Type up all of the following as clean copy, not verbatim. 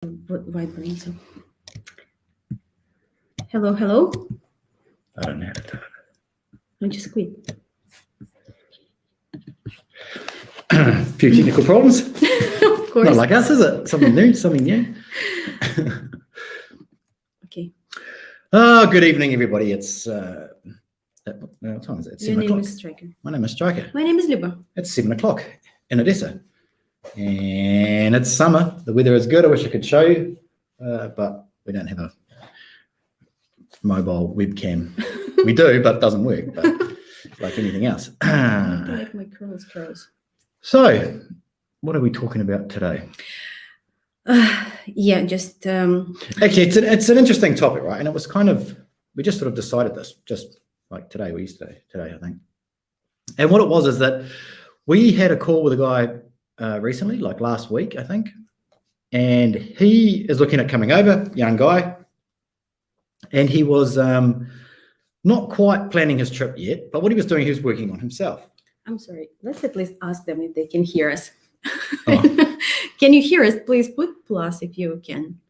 Vibrating. So. Hello, hello. I don't know how to do it. I just quit. Few technical problems. Of course. Not like us, is it? Something new, something new. Okay. Oh, good evening, everybody. It's what time is it? It's Your 7 name o'clock. is Striker. My name is Striker. My name is Liba. It's 7 o'clock in Odessa. And it's summer. The weather is good. I wish I could show you, but we don't have a mobile webcam. We do, but it doesn't work, but like anything else. I like my curls. So, what are we talking about today? Yeah, just Actually, it's an interesting topic, right? And it was kind of, we just sort of decided this just like today or yesterday, I think. And what it was is that we had a call with a guy recently, like last week, I think. And he is looking at coming over, young guy. And he was not quite planning his trip yet, but what he was doing, he was working on himself. I'm sorry. Let's at least ask them if they can hear us. Oh. Can you hear us? Please put plus if you can.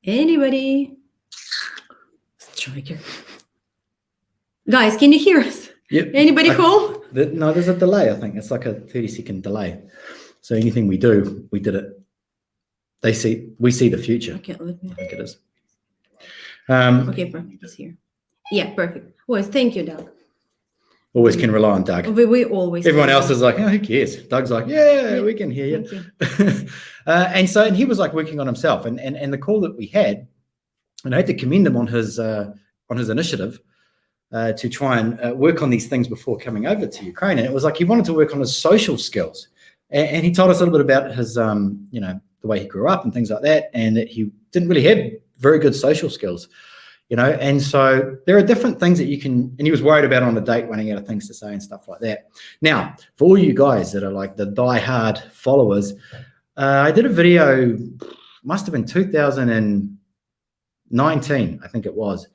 Anybody? Striker. Guys, can you hear us? Yep. Anybody home? No, there's a delay, I think. It's like a 30-second delay. So anything we do, we did it. We see the future. Okay, let me. I think it is. Okay, perfect. It's here. Yeah, perfect. Well, thank you, Doug. Always can rely on Doug. We always. Everyone else is like, oh, who cares? Doug's like, yeah, we can hear you. And he was like working on himself. And the call that we had, and I had to commend him on his initiative to try and work on these things before coming over to Ukraine. And it was like he wanted to work on his social skills. And he told us a little bit about his, the way he grew up and things like that, and that he didn't really have very good social skills. And so there are different things that you can, and he was worried about on a date, running out of things to say and stuff like that. Now, for all you guys that are like the die-hard followers, I did a video, must have been 2019, I think it was,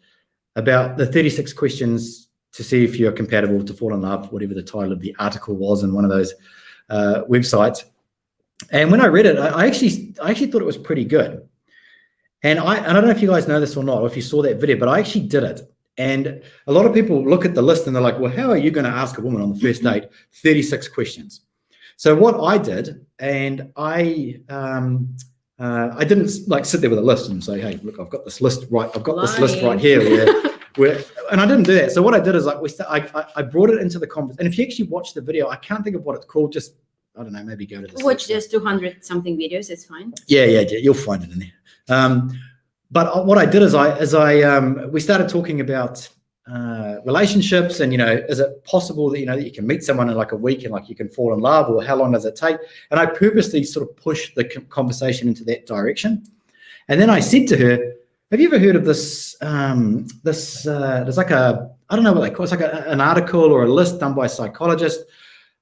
about the 36 questions to see if you're compatible to fall in love, whatever the title of the article was in one of those websites. And when I read it, I actually thought it was pretty good. And I don't know if you guys know this or not, or if you saw that video, but I actually did it. And a lot of people look at the list and they're like, well, how are you going to ask a woman on the first date 36 questions? So what I did, and I didn't like sit there with a list and say, hey, look, I've got this list right. I've got this list right here. And I didn't do that. So what I did is like I brought it into the conversation. And if you actually watch the video, I can't think of what it's called. Just, I don't know, maybe go to the watch just 200 something videos. It's fine. Yeah, you'll find it in there. But what I did is we started talking about relationships and, is it possible that, that you can meet someone in like a week and like you can fall in love, or how long does it take? And I purposely sort of pushed the conversation into that direction. And then I said to her, have you ever heard of this, there's like I don't know what they call it. It's like an article or a list done by a psychologist.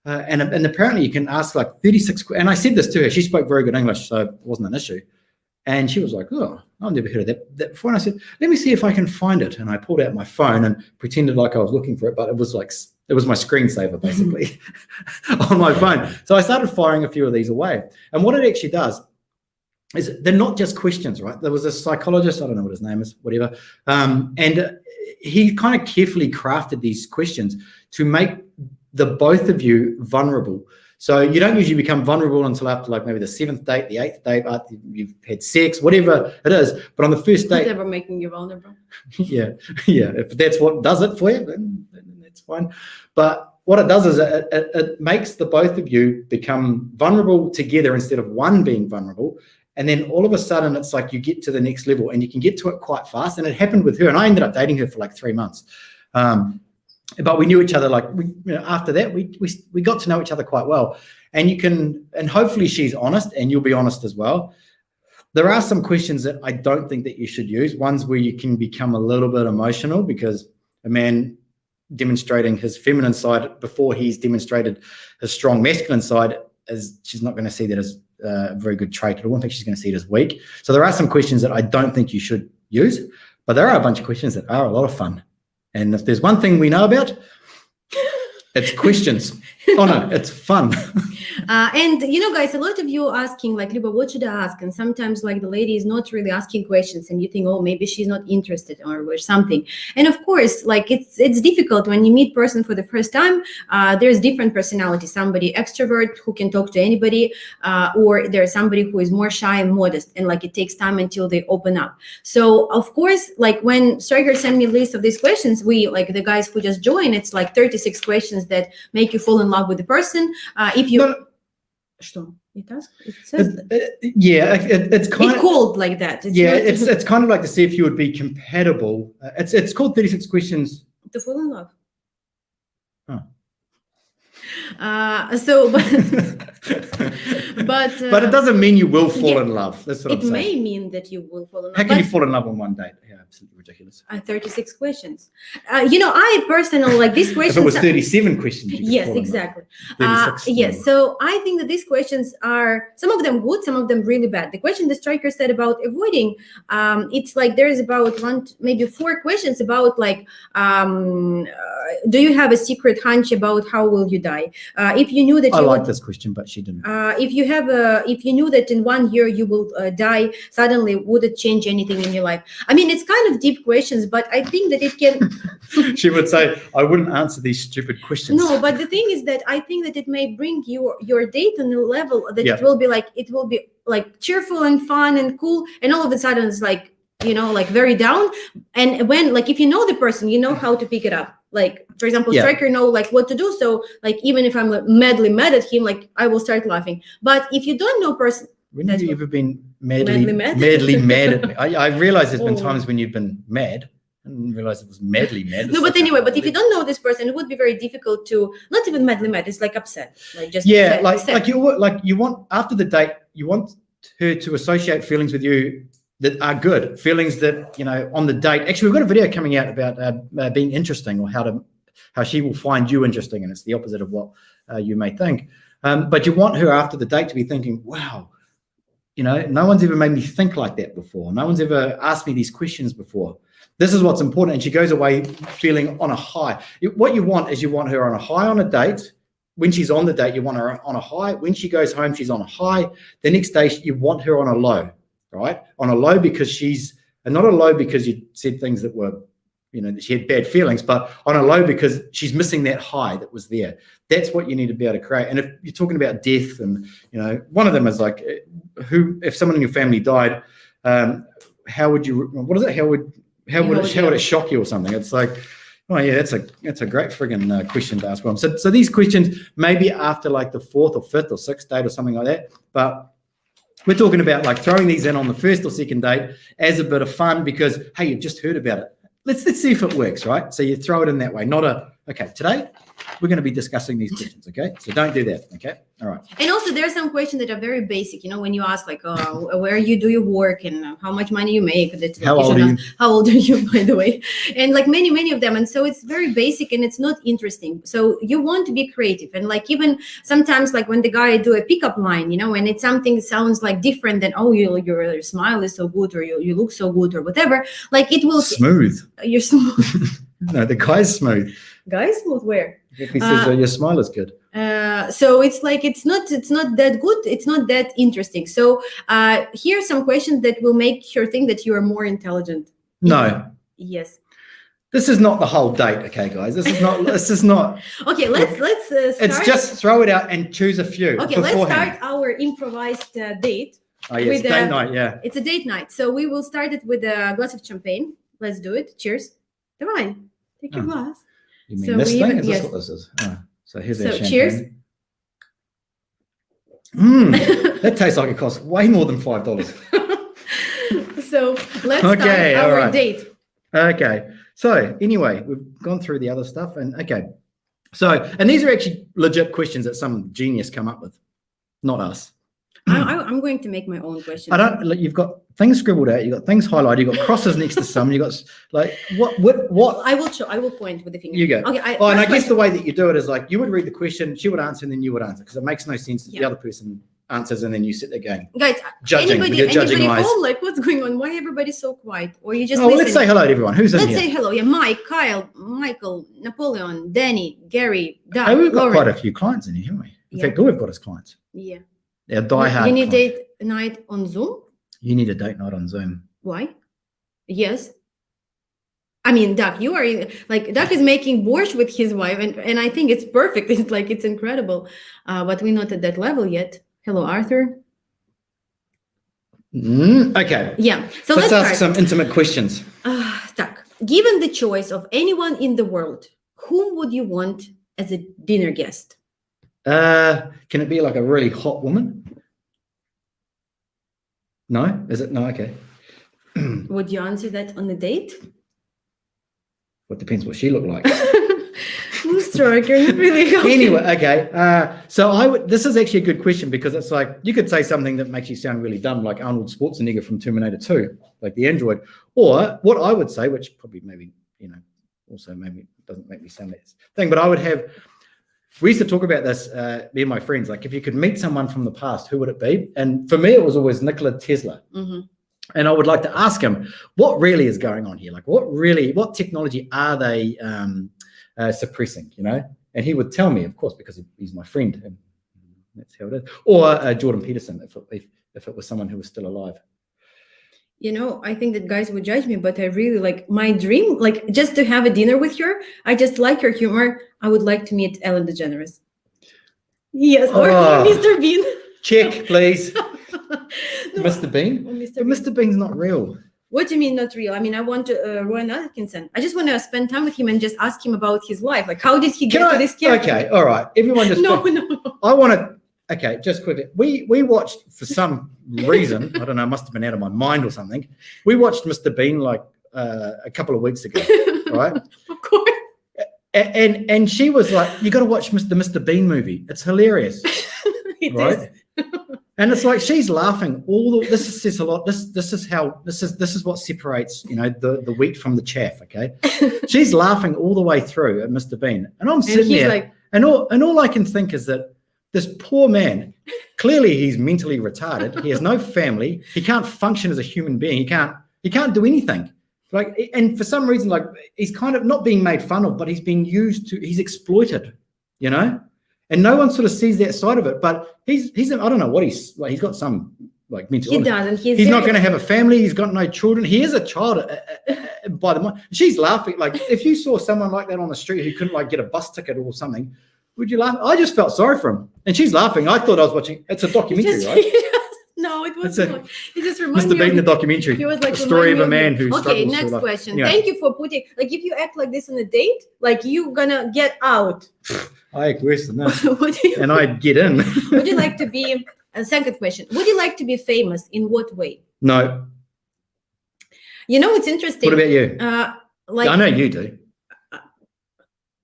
And apparently you can ask like 36, and I said this to her, she spoke very good English, so it wasn't an issue. And she was like, oh, I've never heard of that before. And I said, let me see if I can find it. And I pulled out my phone and pretended like I was looking for it, but it was my screensaver basically on my phone. So I started firing a few of these away. And what it actually does is they're not just questions, right? There was a psychologist, I don't know what his name is, whatever. And he kind of carefully crafted these questions to make the both of you vulnerable. So you don't usually become vulnerable until after like maybe the 7th date, the 8th date, after you've had sex, whatever it is. But on the first date, whatever making you vulnerable. yeah. If that's what does it for you, then that's fine. But what it does is it makes the both of you become vulnerable together instead of one being vulnerable. And then all of a sudden, it's like you get to the next level, and you can get to it quite fast. And it happened with her, and I ended up dating her for like 3 months. But we knew each other, like after that, we got to know each other quite well. And hopefully she's honest, and you'll be honest as well. There are some questions that I don't think that you should use. Ones where you can become a little bit emotional, because a man demonstrating his feminine side before he's demonstrated his strong masculine side, she's not going to see that as a very good trait at all. In fact, she's going to see it as weak. So there are some questions that I don't think you should use, but there are a bunch of questions that are a lot of fun. And if there's one thing we know about, it's questions. Oh no, it's fun. And guys, a lot of you asking like, Luba, what should I ask? And sometimes like the lady is not really asking questions, and you think, oh, maybe she's not interested or something. And of course, like it's difficult when you meet person for the first time. There's different personalities. Somebody extrovert who can talk to anybody, or there's somebody who is more shy and modest, and like it takes time until they open up. So of course, like when Striker sent me a list of these questions, we like the guys who just joined, it's like 36 questions that make you fall in love with the person. If you Что? It does? It says it's kind of called like that. It's kind of like to see if you would be compatible. It's called 36 questions to fall in love. Oh. But it doesn't mean you will fall in love. That's what I'm saying. It may mean that you will fall in love. How can you fall in love on one date? Yeah, absolutely ridiculous. 36 questions. I personally like these questions. If it was 37 questions. Yes, exactly. Yes. So I think that these questions are, some of them good, some of them really bad. The question the Striker said about avoiding, it's like there is about maybe 4 questions about like, do you have a secret hunch about how will you die? If you knew that I like this question, but she didn't. If you knew that in 1 year you will die suddenly, would it change anything in your life? I mean, it's kind of deep questions, but I think that it can. She would say, I wouldn't answer these stupid questions. No, but the thing is that I think that it may bring your date on a level that it will be like cheerful and fun and cool, and all of a sudden it's like, like very down. And when, like, if you know the person, you know how to pick it up. Like, for example, Striker know like what to do. So like, even if I'm like, madly mad at him, like I will start laughing. But if you don't know person. When have you ever been madly mad at me? I realize there's been times when you've been mad. I didn't realize it was madly mad. No, but anyway, but if you don't know this person, it would be very difficult to, not even madly mad, it's like upset. Like just upset. You want, after the date, you want her to associate feelings with you that are good, feelings that, on the date. Actually, we've got a video coming out about being interesting, or how she will find you interesting, and it's the opposite of what you may think. But you want her after the date to be thinking, wow, no one's ever made me think like that before. No one's ever asked me these questions before. This is what's important. And she goes away feeling on a high. What you want is you want her on a high on a date. When she's on the date, you want her on a high. When she goes home, she's on a high. The next day, you want her on a low, right? On a low because and not a low because you said things that were, that she had bad feelings, but on a low because she's missing that high that was there. That's what you need to be able to create. And if you're talking about death, and, one of them is like, if someone in your family died, how would you, what is it? How would it shock you or something? It's like, oh yeah, that's a great friggin' question to ask them. So these questions maybe after like the 4th or 5th or 6th date or something like that. But we're talking about like throwing these in on the 1st or 2nd date as a bit of fun because, hey, you've just heard about it. Let's see if it works, right? So you throw it in that way, not okay, today we're going to be discussing these questions, okay? So don't do that, okay? All right. And also there are some questions that are very basic, when you ask like, where you do your work and how much money you make. How old are you? How old are you, by the way? And like many of them. And so it's very basic and it's not interesting. So you want to be creative. And like even sometimes like when the guy do a pickup line, when it's something sounds like different than, oh, your smile is so good, or you look so good, or whatever, like it will. Smooth. You're smooth. No, the guy's smooth. Guy's smooth where? If he says your smile is good. So it's like it's not that good, it's not that interesting. So here are some questions that will make her think that you are more intelligent. No. Yes. This is not the whole date, okay, guys. This is not. Okay, let's start. It's just throw it out and choose a few. Okay, let's start our improvised date. Oh yes, date night. Yeah. It's a date night, so we will start it with a glass of champagne. Let's do it. Cheers. Come on, take your glass. You mean this thing? Is this what this is? Oh, so here's our champagne. Cheers. That tastes like it costs way more than $5. So let's start our date. Okay. So anyway, we've gone through the other stuff, and and these are actually legit questions that some genius come up with, not us. I'm going to make my own questions. You've got things scribbled out. You've got things highlighted. You've got crosses next to some. You've got like what? I will point with the finger. You go. Okay. And I guess the way that you do it is like you would read the question, she would answer, and then you would answer, because it makes no sense that the other person answers, and then you sit there going, Guys, judging, with your judging anybody eyes. home? Like, what's going on? Why everybody's so quiet? Or you just Oh, well, let's listen? say hello to everyone. Who's in Let's here? say hello. Yeah, Mike, Kyle, Michael, Napoleon, Danny, Gary, Doug, Hey, we've got Lauren. quite a few clients in here, haven't we? In fact, all we've got is clients. Yeah. They're diehard You need clients. date night on Zoom? You need a date night on Zoom. Why? Yes. I mean, Doug, you are like Doug is making borscht with his wife, and I think it's perfect. It's like it's incredible, but we're not at that level yet. Hello, Arthur. Okay. Yeah. So let's ask start. some intimate questions. Doug, given the choice of anyone in the world, whom would you want as a dinner guest? Can it be like a really hot woman? No? Is it? No, okay. Would you answer that on a date? Well, it depends what she looked like. Striker, really helpful. Anyway, okay. So I would. This is actually a good question because it's like you could say something that makes you sound really dumb, like Arnold Schwarzenegger from Terminator 2, like the android. Or what I would say, which probably maybe also maybe doesn't make me sound that thing, but I would have. We used to talk about this, me and my friends. Like, if you could meet someone from the past, who would it be? And for me, it was always Nikola Tesla. Mm-hmm. And I would like to ask him, what really is going on here? Like, what technology are they suppressing, And he would tell me, of course, because he's my friend, and that's how it is. Or Jordan Peterson, if it was someone who was still alive. I think that guys would judge me, but I really like my dream, like just to have a dinner with her. I just like her humor. I would like to meet Ellen DeGeneres. Yes, or Mr. Bean. Check, please. No, Mr. Bean? But Mr. Bean's not real. What do you mean not real? I mean, I want Rowan Atkinson. I just want to spend time with him and just ask him about his life. Like, how did he get to this character? Okay, all right. Everyone just... No. I want to... Okay, just quickly. We watched, for some reason, I don't know, it must have been out of my mind or something. We watched Mr. Bean like a couple of weeks ago, right? Of course. And she was like, you got to watch the Mr. Bean movie. It's hilarious. Right? And it's like she's laughing this says a lot. This is what separates, the wheat from the chaff, okay? She's laughing all the way through at Mr. Bean. And I'm sitting there like, and all I can think is that this poor man, clearly he's mentally retarded. He has no family. He can't function as a human being. He can't do anything. Like, and for some reason, like, he's kind of not being made fun of, but he's being he's exploited, And no one sort of sees that side of it. But he's I don't know what he's like. He's got some like mental illness. Doesn't. He's not going to have a family. He's got no children. He is a child by the mind. She's laughing. Like, if you saw someone like that on the street who couldn't like get a bus ticket or something, would you laugh? I just felt sorry for him. And she's laughing. I thought I was watching. It's a documentary, right? No, it wasn't. It just reminded Mr. Bean, the documentary. He was like the story of a man who struggles. Okay, next question. Anyway. Thank you for putting, like, if you act like this on a date, like, you're gonna get out. I act worse than that. And I get in. Would you like to be, a second question, would you like to be famous? In what way? No. It's interesting. What about you? I know you do.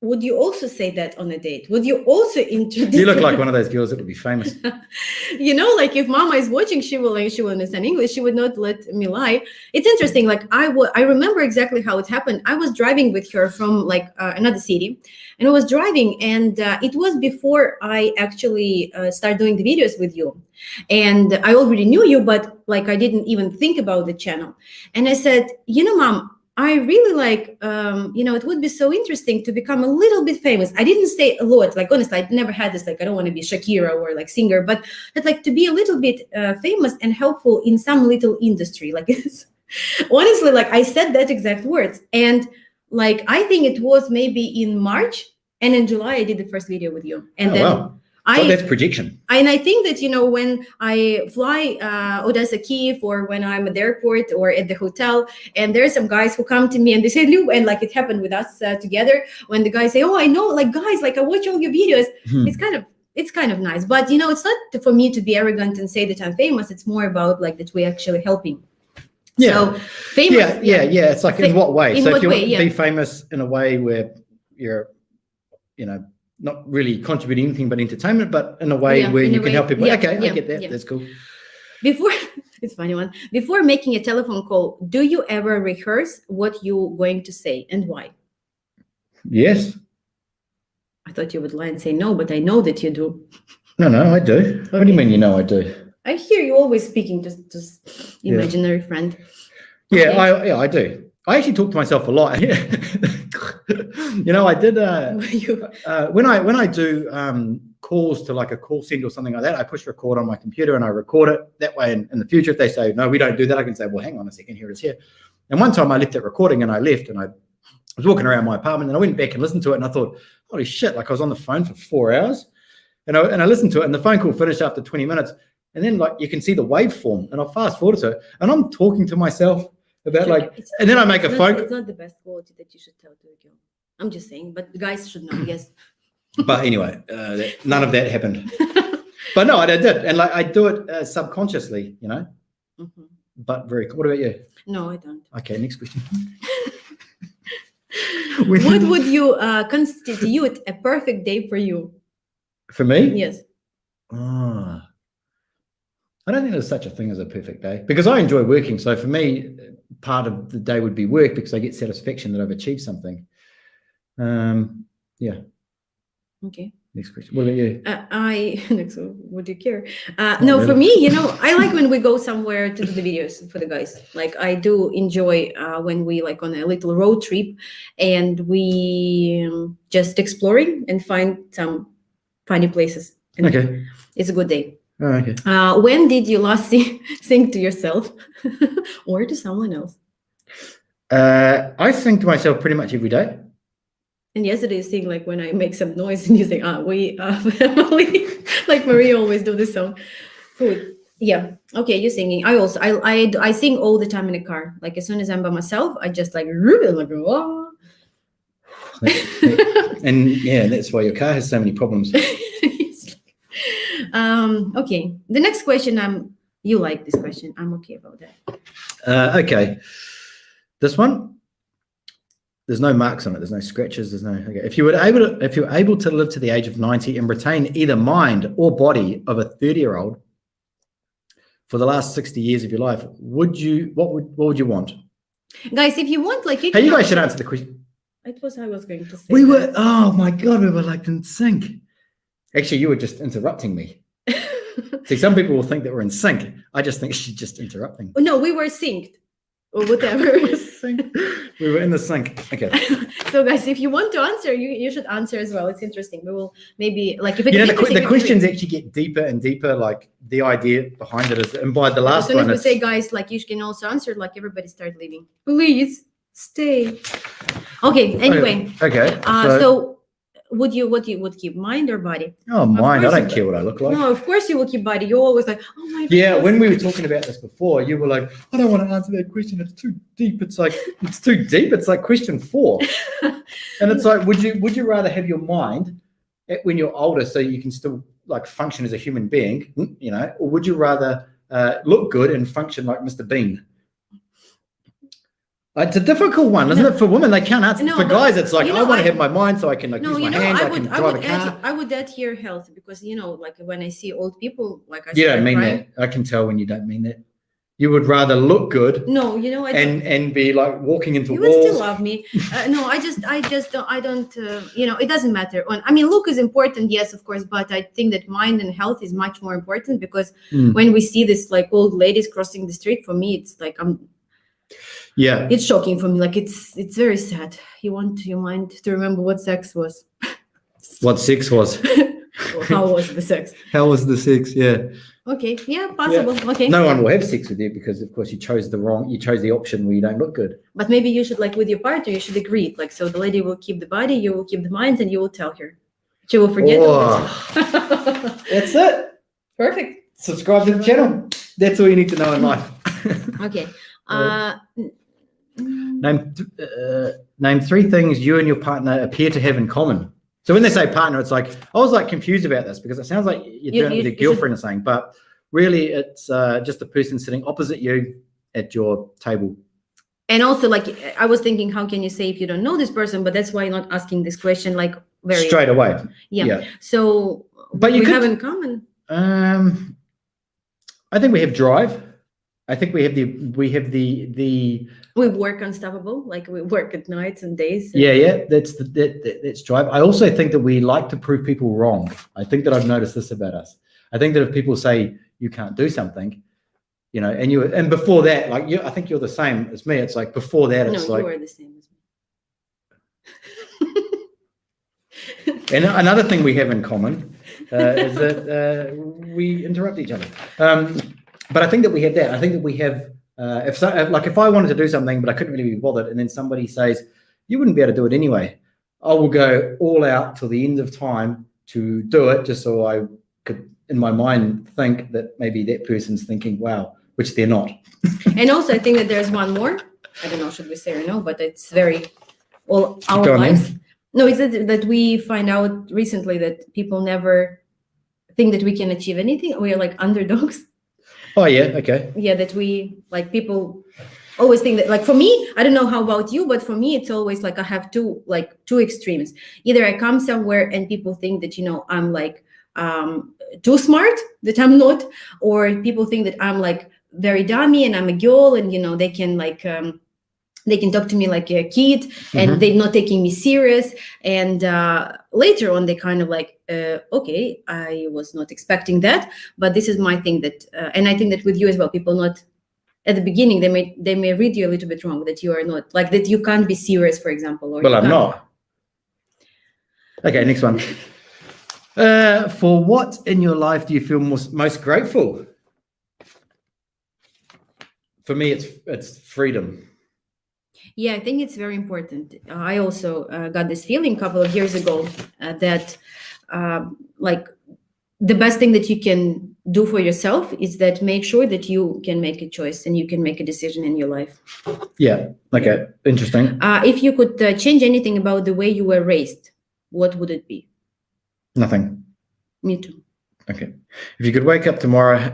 Would you also say that on a date? Would you also introduce? You look like one of those girls that would be famous. Like, if Mama is watching, she will understand English. She would not let me lie. It's interesting. Like, I remember exactly how it happened. I was driving with her from like another city, and I was driving, and it was before I actually started doing the videos with you, and I already knew you, but like I didn't even think about the channel. And I said, Mom, I really like, it would be so interesting to become a little bit famous. I didn't say a lot, like, honestly, I never had this, like, I don't want to be Shakira or like singer, but I'd like to be a little bit famous and helpful in some little industry. Like, honestly, like, I said that exact words. And like, I think it was maybe in March, and in July, I did the first video with you. And wow. So that's projection. And I think that, when I fly Odessa, Kiev, or when I'm at the airport or at the hotel, and there's some guys who come to me and they say, Lou, and like it happened with us together, when the guys say, oh, I know, like, guys, like, I watch all your videos. It's kind of nice. But, it's not for me to be arrogant and say that I'm famous. It's more about like that we're actually helping. Yeah. So famous. Yeah. It's like, in what way? In so what if you way, want to be famous in a way where you're, not really contributing anything but entertainment, but in a way where you can help people. I get that. That's cool. It's a funny one. Before making a telephone call, do you ever rehearse what you're going to say and why? Yes. I thought you would lie and say no, but I know that you do. No, I do. What do you mean? You know, I do. I hear you always speaking to imaginary friend. Yeah, Okay. I do. I actually talk to myself a lot. You know, I did when I do calls to like a call center or something like that, I push record on my computer and I record it. That way in the future, if they say, no, we don't do that, I can say, well, hang on a second, here it is here. And one time I left that recording and I left and I was walking around my apartment and I went back and listened to it and I thought, holy shit, like I was on the phone for 4 hours. And I listened to it and the phone call finished after 20 minutes. And then like you can see the waveform and I'll fast forward to it and I'm talking to myself about and then I make a phone call. It's not the best quality that you should tell to a girl. I'm just saying, but the guys should know, yes. But anyway, none of that happened. But no, I did. And like I do it subconsciously, you know. Mm-hmm. But what about you? No, I don't. Okay, next question. What would you constitute a perfect day for you? For me? Yes. Oh, I don't think there's such a thing as a perfect day because I enjoy working. So for me, part of the day would be work because I get satisfaction that I've achieved something. Yeah. Okay. Next question. What about you? Would you care? No, really. For me, you know, I like when we go somewhere to do the videos for the guys. Like I do enjoy when we like on a little road trip and we just exploring and find some funny places. And okay. It's a good day. Oh, okay. When did you last sing to yourself or to someone else? I sing to myself pretty much every day. And yesterday you sing like when I make some noise and you say, we are family. Like Maria always do this song. Food. Yeah. Okay, you're singing. I sing all the time in the car. Like as soon as I'm by myself, I just like oh. And yeah, that's why your car has so many problems. Okay. The next question, you like this question. I'm okay about that. Okay. This one, there's no marks on it. There's no scratches. There's no. Okay. If you were able to live to the age of 90 and retain either mind or body of a 30-year-old for the last 60 years of your life, what would you want? Guys, if you want, like, hey, you guys should answer the question. It was I was going to say. We were. Oh my God, we were like in sync. Actually, you were just interrupting me. See, some people will think that we're in sync. I just think she's just interrupting. No, we were synced. Or whatever. We were in the sync. Okay. So guys, if you want to answer, you should answer as well. It's interesting. We will maybe like if it's the questions actually get deeper and deeper. Like the idea behind it is, and by the last one, as soon as we say, guys, like you can also answer. Like everybody start leaving. Please stay. Okay. Anyway. Okay. So would you keep mind or body? Oh, mind. I don't care what I look like. No, of course you will keep body. You're always like, oh my God. Yeah, when we were talking about this before, you were like, I don't want to answer that question. It's too deep. It's like it's too deep. It's like question 4. And it's like, would you rather have your mind when you're older so you can still like function as a human being, you know, or would you rather look good and function like Mr. Bean? It's a difficult one, isn't it? For women, they can't answer. For guys, it's like, I want to have my mind so I can like use my hand, I can drive a car. I would add here health because, you know, like when I see old people, like I You don't mean that. I can tell when you don't mean that. You would rather look good. No, you know, and be like walking into walls. You would still love me. No, I don't, you know, it doesn't matter. I mean, look is important, yes, of course, but I think that mind and health is much more important because when we see this like old ladies crossing the street, for me, it's like yeah, it's shocking for me. Like it's very sad. You want your mind to remember what sex was. What sex was? Or how was the sex? How was the sex? Yeah. Okay. Yeah, possible. Yeah. Okay. No one will have sex with you because, of course, you chose the option where you don't look good. But maybe you should, like, with your partner, you should agree. Like, so the lady will keep the body, you will keep the mind, and you will tell her. She will forget. That's it. Perfect. Subscribe to the channel. That's all you need to know in life. Okay. Name 3 things you and your partner appear to have in common. So when they say partner, it's like, I was like confused about this because it sounds like you're doing it with your girlfriend or something, but really it's just a person sitting opposite you at your table. And also, like, I was thinking, how can you say if you don't know this person? But that's why you're not asking this question like very straight away. Yeah. So but you have in common. I think we have drive. I think we have the We work unstoppable, like we work at nights and days. yeah, that's drive. I also think that we like to prove people wrong. I think that I've noticed this about us. I think that if people say you can't do something, and before that, like I think you're the same as me. It's like before that, it's no, like you are the same as me. And another thing we have in common is that we interrupt each other. But I think that we have that. I think that we have, if I wanted to do something, but I couldn't really be bothered, and then somebody says, you wouldn't be able to do it anyway, I will go all out till the end of time to do it, just so I could, in my mind, think that maybe that person's thinking, wow, which they're not. And also, I think that there's one more. I don't know, should we say or no, but it's very, well, our lives. No, it's that we find out recently that people never think that we can achieve anything. We are like underdogs. Oh, yeah. Okay. Yeah, that we, like, people always think that, like, for me, I don't know how about you, but for me, it's always like I have two extremes. Either I come somewhere and people think that, I'm like too smart, that I'm not, or people think that I'm like very dummy and I'm a girl, and, they can like, they can talk to me like a kid, and they're not taking me serious. And later on, they kind of like, okay, I was not expecting that, but this is my thing that, and I think that with you as well, people not at the beginning, they may read you a little bit wrong, that you are not like that. You can't be serious, for example. Or well, I'm not. Okay, next one. For what in your life do you feel most grateful? For me, it's freedom. Yeah, I think it's very important. I also got this feeling a couple of years ago that like the best thing that you can do for yourself is that make sure that you can make a choice and you can make a decision in your life. Yeah. Okay. Interesting. If you could change anything about the way you were raised, what would it be? Nothing. Me too. Okay. If you could wake up tomorrow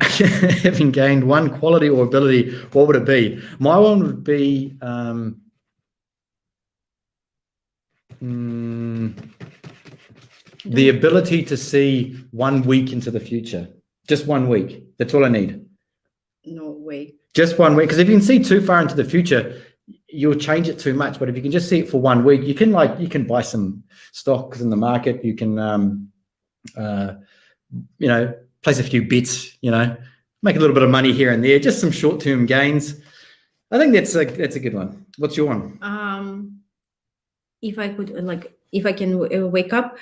having gained one quality or ability, what would it be? My one would be the ability to see 1 week into the future. Just 1 week. That's all I need. No way. Just 1 week. Because if you can see too far into the future, you'll change it too much. But if you can just see it for 1 week, you can buy some stocks in the market. You can place a few bets, make a little bit of money here and there, just some short-term gains. I think that's a good one. What's your one? If I could, if I can wake up,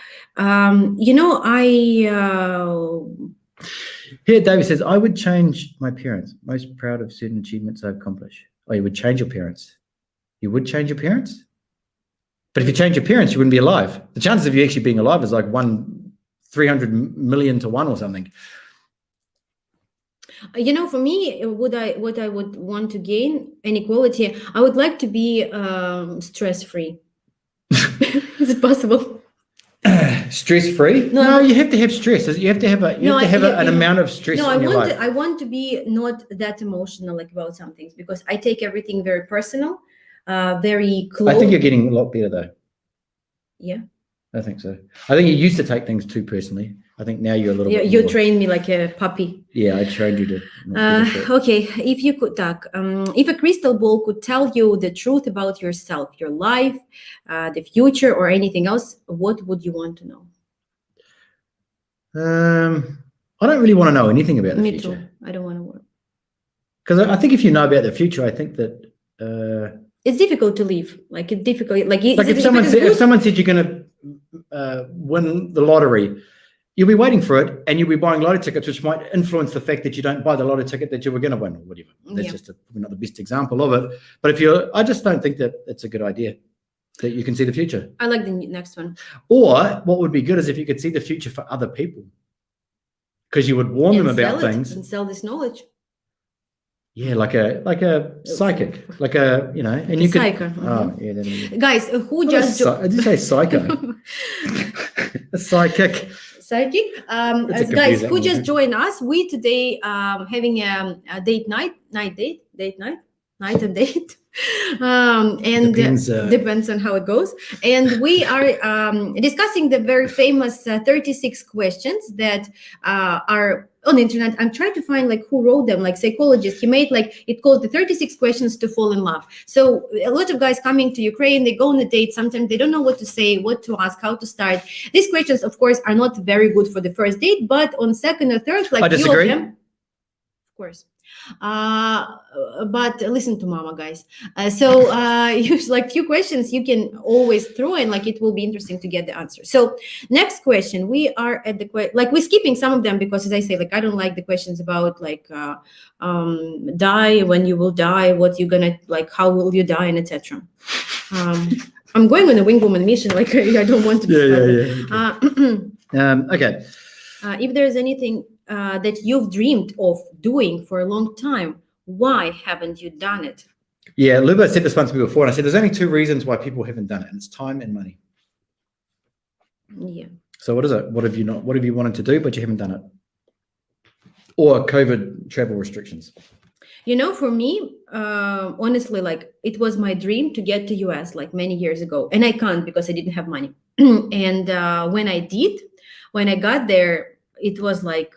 Here, David says, I would change my parents. Most proud of certain achievements I've accomplished. Oh, you would change your parents? You would change your parents? But if you change your parents, you wouldn't be alive. The chances of you actually being alive is like 300 million to 1 or something. For me, what I would want to gain inequality, I would like to be stress-free. Is it possible? Stress-free? No, you have to have stress. You have to have an amount of stress in your life. I want to be not that emotional about some things, because I take everything very personal, very close. I think you're getting a lot better though. Yeah. I think so. I think you used to take things too personally. I think now you're a little bit you more. Trained me like a puppy. Yeah, I trained you to. Okay, if you could, Doug, if a crystal ball could tell you the truth about yourself, your life, the future, or anything else, what would you want to know? I don't really want to know anything about the future. Me too. I don't want to work. Because I think if you know about the future, I think that it's difficult to live. Like it's difficult. Like if someone said you're going to win the lottery, you'll be waiting for it, and you'll be buying lottery tickets, which might influence the fact that you don't buy the lottery ticket that you were going to win, or whatever. That's just not the best example of it. But I just don't think that it's a good idea that you can see the future. I like the next one. Or what would be good is if you could see the future for other people, because you would warn them about things and sell this knowledge. Yeah, like a psychic, and you could. Psycho. Oh, yeah. Guys, who just? Did you say psycho? A psychic. Psychic. Guys, who just joined us? We today having a night and date And Depends, depends on how it goes. And we are discussing the very famous 36 questions that are on the internet. I'm trying to find like who wrote them, like psychologists. He made like it called the 36 questions to fall in love. So a lot of guys coming to Ukraine, they go on a date. Sometimes they don't know what to say, what to ask, how to start. These questions, of course, are not very good for the first date, but on second or third, like I few disagree. of them, of course. But listen to mama, guys. So use like few questions you can always throw in, like it will be interesting to get the answer. So next question, we are at the like we're skipping some of them because, as I say, like I don't like the questions about like die, when you will die, what you're gonna like, how will you die, and etc. I'm going on a wing woman mission. Like I don't want to. Okay. If there's anything that you've dreamed of doing for a long time, why haven't you done it? Yeah, Luba said this once to me before, and I said there's only two reasons why people haven't done it, and it's time and money. Yeah. So what is it? What have you not? What have you wanted to do but you haven't done it? Or COVID travel restrictions? You know, for me, honestly, like it was my dream to get to US like many years ago, and I can't because I didn't have money. And when I did, when I got there, it was like,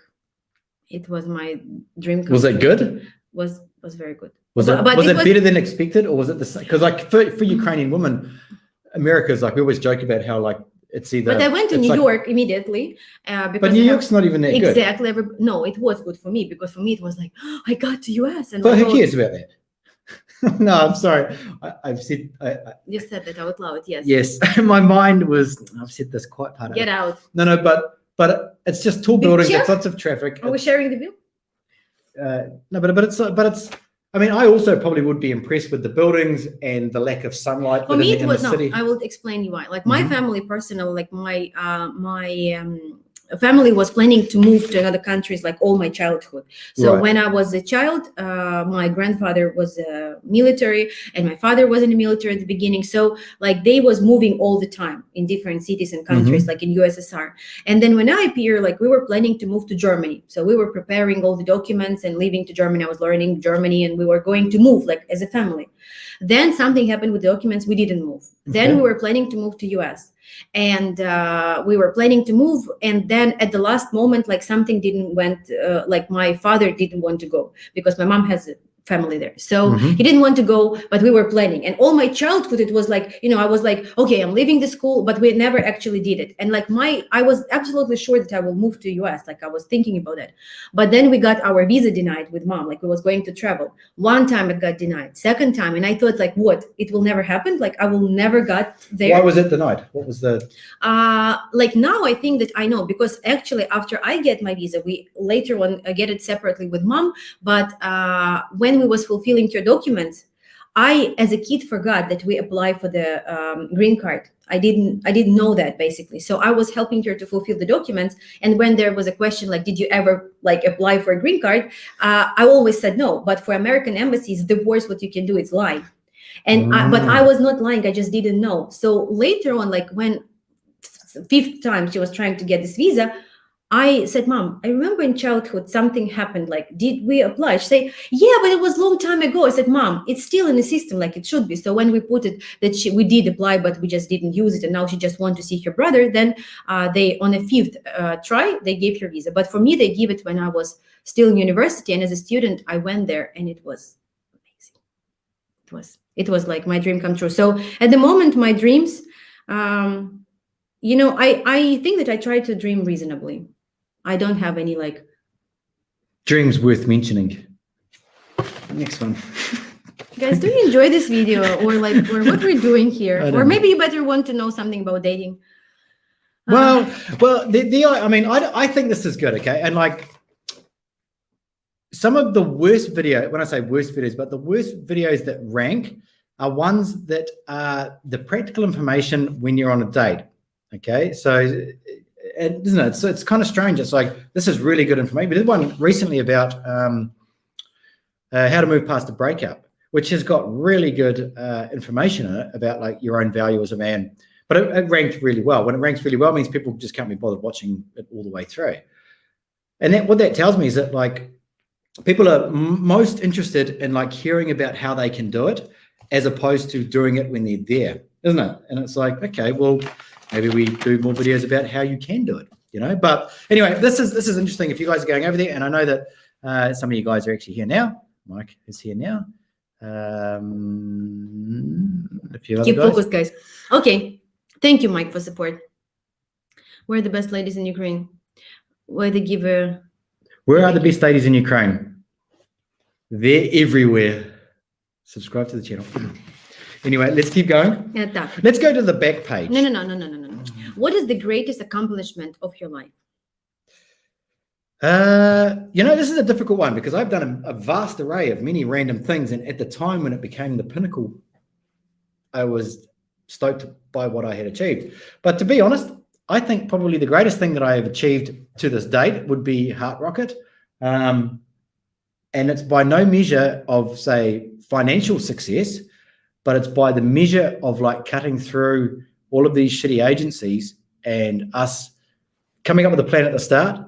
it was my dream come Was it true. good? Was very good. Was it better than expected, or was it the same? Because like for Ukrainian women, America's like we always joke about how like it's either. But I went to New York immediately because. But New York's not even that good. Exactly. No, it was good for me because for me it was like, oh, I got to US. And but who cares about that? No, I'm sorry. I've said. You said that out loud. Yes. Yes, my mind was. I've said this quite part. Get out. No, but it's just tall buildings. It's lots of traffic. Are we sharing the view? No, but it's. I mean, I also probably would be impressed with the buildings and the lack of sunlight. For me, it was no. I will explain you why. Like my family, personal, like my family was planning to move to other countries like all my childhood. So right. when I was a child, my grandfather was military and my father was in the military at the beginning. So like they was moving all the time in different cities and countries, like in USSR. And then when I appeared, like we were planning to move to Germany. So we were preparing all the documents and leaving to Germany. I was learning Germany and we were going to move like as a family. Then something happened with documents. We didn't move. Then we were planning to move to US. And we were planning to move, and then at the last moment, like something didn't went, like my father didn't want to go because my mom has a family there, so he didn't want to go, but we were planning. And all my childhood, it was like, you know, I was like, okay, I'm leaving the school, but we never actually did it. And like I was absolutely sure that I will move to US, like I was thinking about it. But then we got our visa denied with mom, like we was going to travel. One time it got denied, second time, and I thought like, what, it will never happen, like I will never got there. Why was it denied? What was the like now I think that I know, because actually after I get my visa, we later on get it separately with mom, but when we was fulfilling your documents, I as a kid forgot that we apply for the green card. I didn't know that basically. So I was helping her to fulfill the documents, and when there was a question like, did you ever like apply for a green card, I always said no. But for American embassies, the worst what you can do is lie. And but I was not lying, I just didn't know. So later on, like when fifth time she was trying to get this visa, I said, Mom, I remember in childhood something happened, like, did we apply? She said, yeah, but it was a long time ago. I said, Mom, it's still in the system like it should be. So when we put it that we did apply, but we just didn't use it, and now she just wants to see her brother, then they, on a fifth try, they gave her visa. But for me, they gave it when I was still in university, and as a student, I went there, and it was amazing. It was like my dream come true. So at the moment, my dreams, you know, I think that I try to dream reasonably. I don't have any like dreams worth mentioning. Next one. Guys, do you enjoy this video, or what we're doing here? Or maybe you better want to know something about dating. Well, I mean, I think this is good, okay? And like some of the worst video, when I say worst videos, but the worst videos that rank are ones that are the practical information when you're on a date, okay? So, isn't it? So it's kind of strange. It's like, this is really good information. We did one recently about how to move past a breakup, which has got really good information in it about like your own value as a man. But it ranked really well. When it ranks really well, it means people just can't be bothered watching it all the way through. And what that tells me is that like people are most interested in like hearing about how they can do it as opposed to doing it when they're there, isn't it? And it's like, okay, well, maybe we do more videos about how you can do it, you know. But anyway, this is interesting. If you guys are going over there, and I know that some of you guys are actually here now. Mike is here now. A few other Keep guys. focused, guys. Okay, thank you, Mike, for support. We're the best ladies in Ukraine. Where they give a. Where are the best ladies in Ukraine? They're everywhere. Subscribe to the channel. Anyway, let's keep going. Let's go to the back page. No. What is the greatest accomplishment of your life? You know, this is a difficult one because I've done a vast array of many random things. And at the time when it became the pinnacle, I was stoked by what I had achieved. But to be honest, I think probably the greatest thing that I have achieved to this date would be Heart Rocket. And it's by no measure of, say, financial success, but it's by the measure of like cutting through all of these shitty agencies and us coming up with a plan at the start.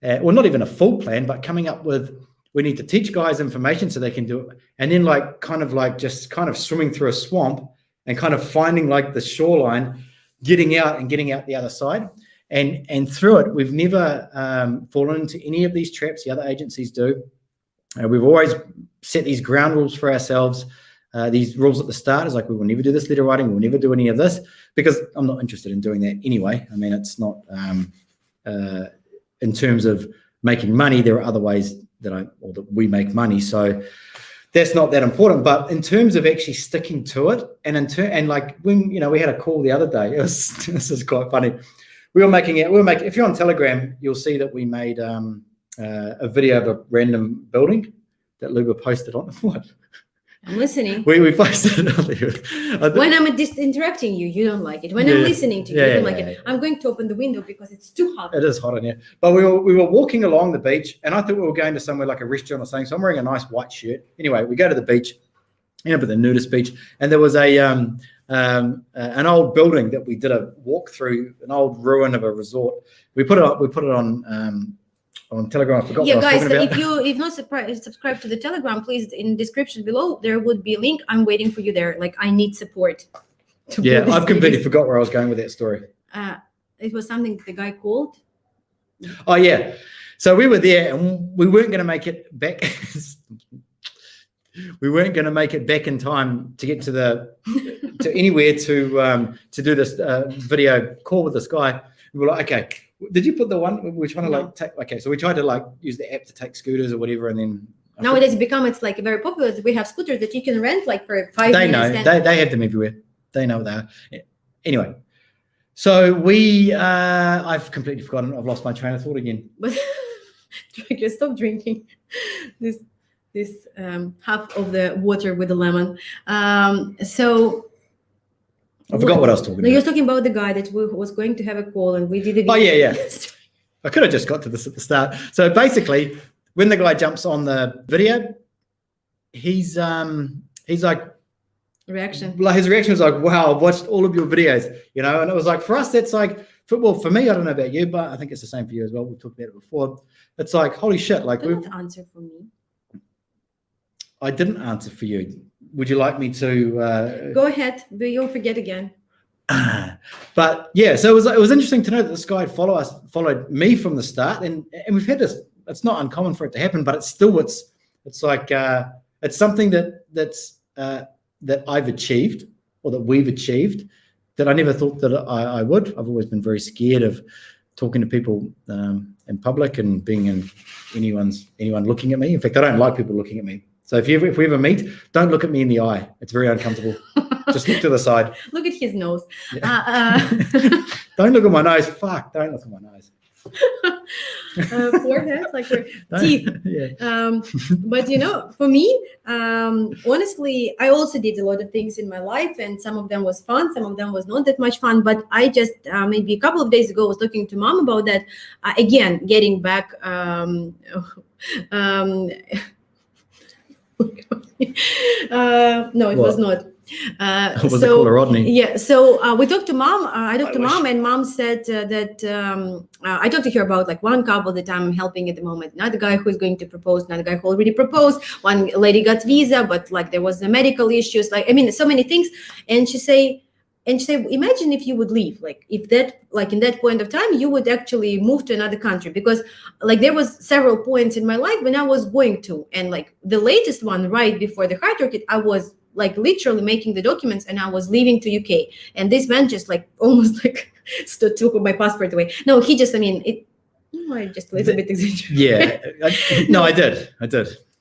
Well, not even a full plan, but coming up with, we need to teach guys information so they can do it. And then like kind of swimming through a swamp and kind of finding like the shoreline, getting out the other side. And through it, we've never fallen into any of these traps the other agencies do. We've always set these ground rules for ourselves. These rules at the start is like, we will never do this letter writing. We'll never do any of this because I'm not interested in doing that anyway. I mean, it's not, in terms of making money, there are other ways that we make money. So that's not that important. But in terms of actually sticking to it, and like when, you know, we had a call the other day, this is quite funny. If you're on Telegram, you'll see that we made a video of a random building that Luba posted on what? I'm listening. We posted it earlier. When I'm interrupting you, you don't like it. When I'm listening to you, you don't like it. I'm going to open the window because it's too hot. It is hot in here. But we were walking along the beach, and I thought we were going to somewhere like a restaurant or something. So I'm wearing a nice white shirt. Anyway, we go to the beach, end up at the nudist beach, and there was an old building that we did a walk through, an old ruin of a resort. We put it on Telegram. I forgot what I was talking about. If not subscribe to the Telegram, please, in the description below there would be a link. I'm waiting for you there. Like, I need support. I've completely forgot where I was going with that story. It was something the guy called. Oh yeah, so we were there and we weren't going to make it back. We weren't going to make it back in time to get to anywhere to do this video call with this guy. We were like, okay. Did you put the one we were trying to take? Okay, so we tried to use the app to take scooters or whatever, and then nowadays it's like very popular. We have scooters that you can rent like for 5 minutes. They have them everywhere. They know what they are. Anyway, so I've completely forgotten. I've lost my train of thought again. But stop drinking this half of the water with the lemon. So. I forgot what I was talking about. You're talking about the guy that was going to have a call and we did it. Oh, yeah. I could have just got to this at the start. So basically, when the guy jumps on the video, he's like... Reaction. Like his reaction was like, wow, I've watched all of your videos, you know? And it was like, for us, that's like, football. For me, I don't know about you, but I think it's the same for you as well. We've talked about it before. It's like, holy shit. Like, don't answer for me. I didn't answer for you. Would you like me to go ahead, but you'll forget again. But yeah, so it was interesting to know that this guy followed me from the start, and we've had this. It's not uncommon for it to happen, but it's like it's something that I've achieved, or that we've achieved, that I never thought that I would. I've always been very scared of talking to people in public and being in anyone looking at me. In fact, I don't like people looking at me. So if we ever meet, don't look at me in the eye. It's very uncomfortable. Just look to the side. Look at his nose. Yeah. Don't look at my nose. Fuck, don't look at my nose. Forehead, like your teeth. Yeah. But for me, honestly, I also did a lot of things in my life, and some of them was fun, some of them was not that much fun. But I just maybe a couple of days ago was talking to mom about that. Again, getting back. No, it was not. Was it called Rodney? Yeah, so we talked to mom. I talked to wish. mom, and mom said that I talked to her about like one couple that I'm helping at the moment, another guy who's going to propose, another guy who already proposed. One lady got visa, but like there was the medical issues. Like I mean, so many things. And she say, imagine if you would leave, like if that, like in that point of time, you would actually move to another country, because like there was several points in my life when I was going to, and like the latest one right before the hard rocket, I was like literally making the documents and I was leaving to UK, and this man just like almost like took my passport away. No, he just, I mean, it. No, I just a little bit exaggerated. Yeah, no, I did.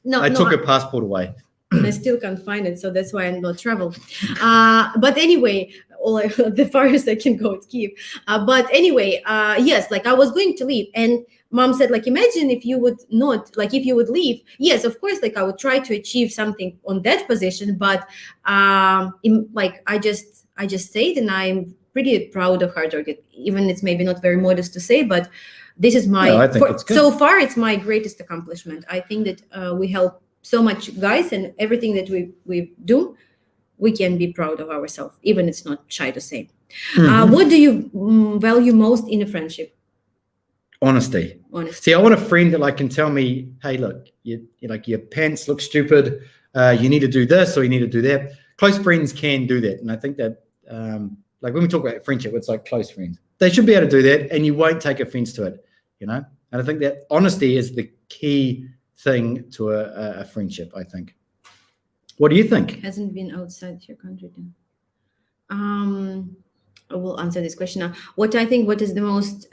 No, I took her passport away. I still can't find it, so that's why I'm not travel. But anyway, the farthest I can go is Kyiv. But anyway, yes, like I was going to leave, and mom said, like, imagine if you would not, like, if you would leave. Yes, of course, like I would try to achieve something on that position, but like I just stayed, and I'm pretty proud of hard work. Even it's maybe not very modest to say, but this is my I think it's good. So far it's my greatest accomplishment. I think that we help so much guys, and everything that we do, we can be proud of ourselves, even it's not shy to say. What do you value most in a friendship? Honesty. See, I want a friend that like can tell me, hey, look, you like your pants look stupid. You need to do this or you need to do that. Close friends can do that, and I think that like when we talk about friendship, it's like close friends. They should be able to do that, and you won't take offense to it, you know. And I think that honesty is the key thing to a friendship, I think. What do you think? Hasn't been outside your country then. I will answer this question now. What is the most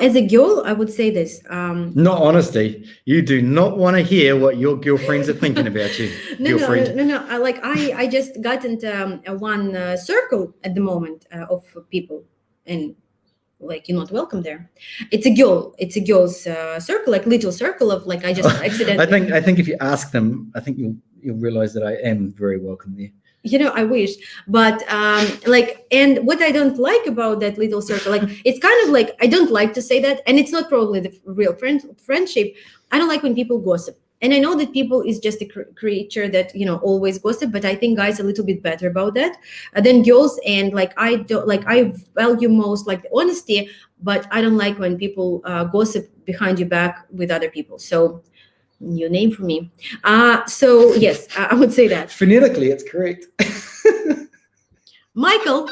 as a girl, I would say this. Not honesty. You do not want to hear what your girlfriends are thinking about you. No. I just got into one circle at the moment of people, and like you're not welcome there. It's a girl's circle, like little circle of like I just accidentally. I think if you ask them, I think you'll realize that I am very welcome there. I wish, but and what I don't like about that little circle, like it's kind of like I don't like to say that, and it's not probably the real friendship. I don't like when people gossip. And I know that people is just a creature that, always gossip, but I think guys are a little bit better about that than girls. And like, I value most like the honesty, but I don't like when people gossip behind your back with other people. So new name for me. So yes, I would say that. Phonetically, it's correct. Michael,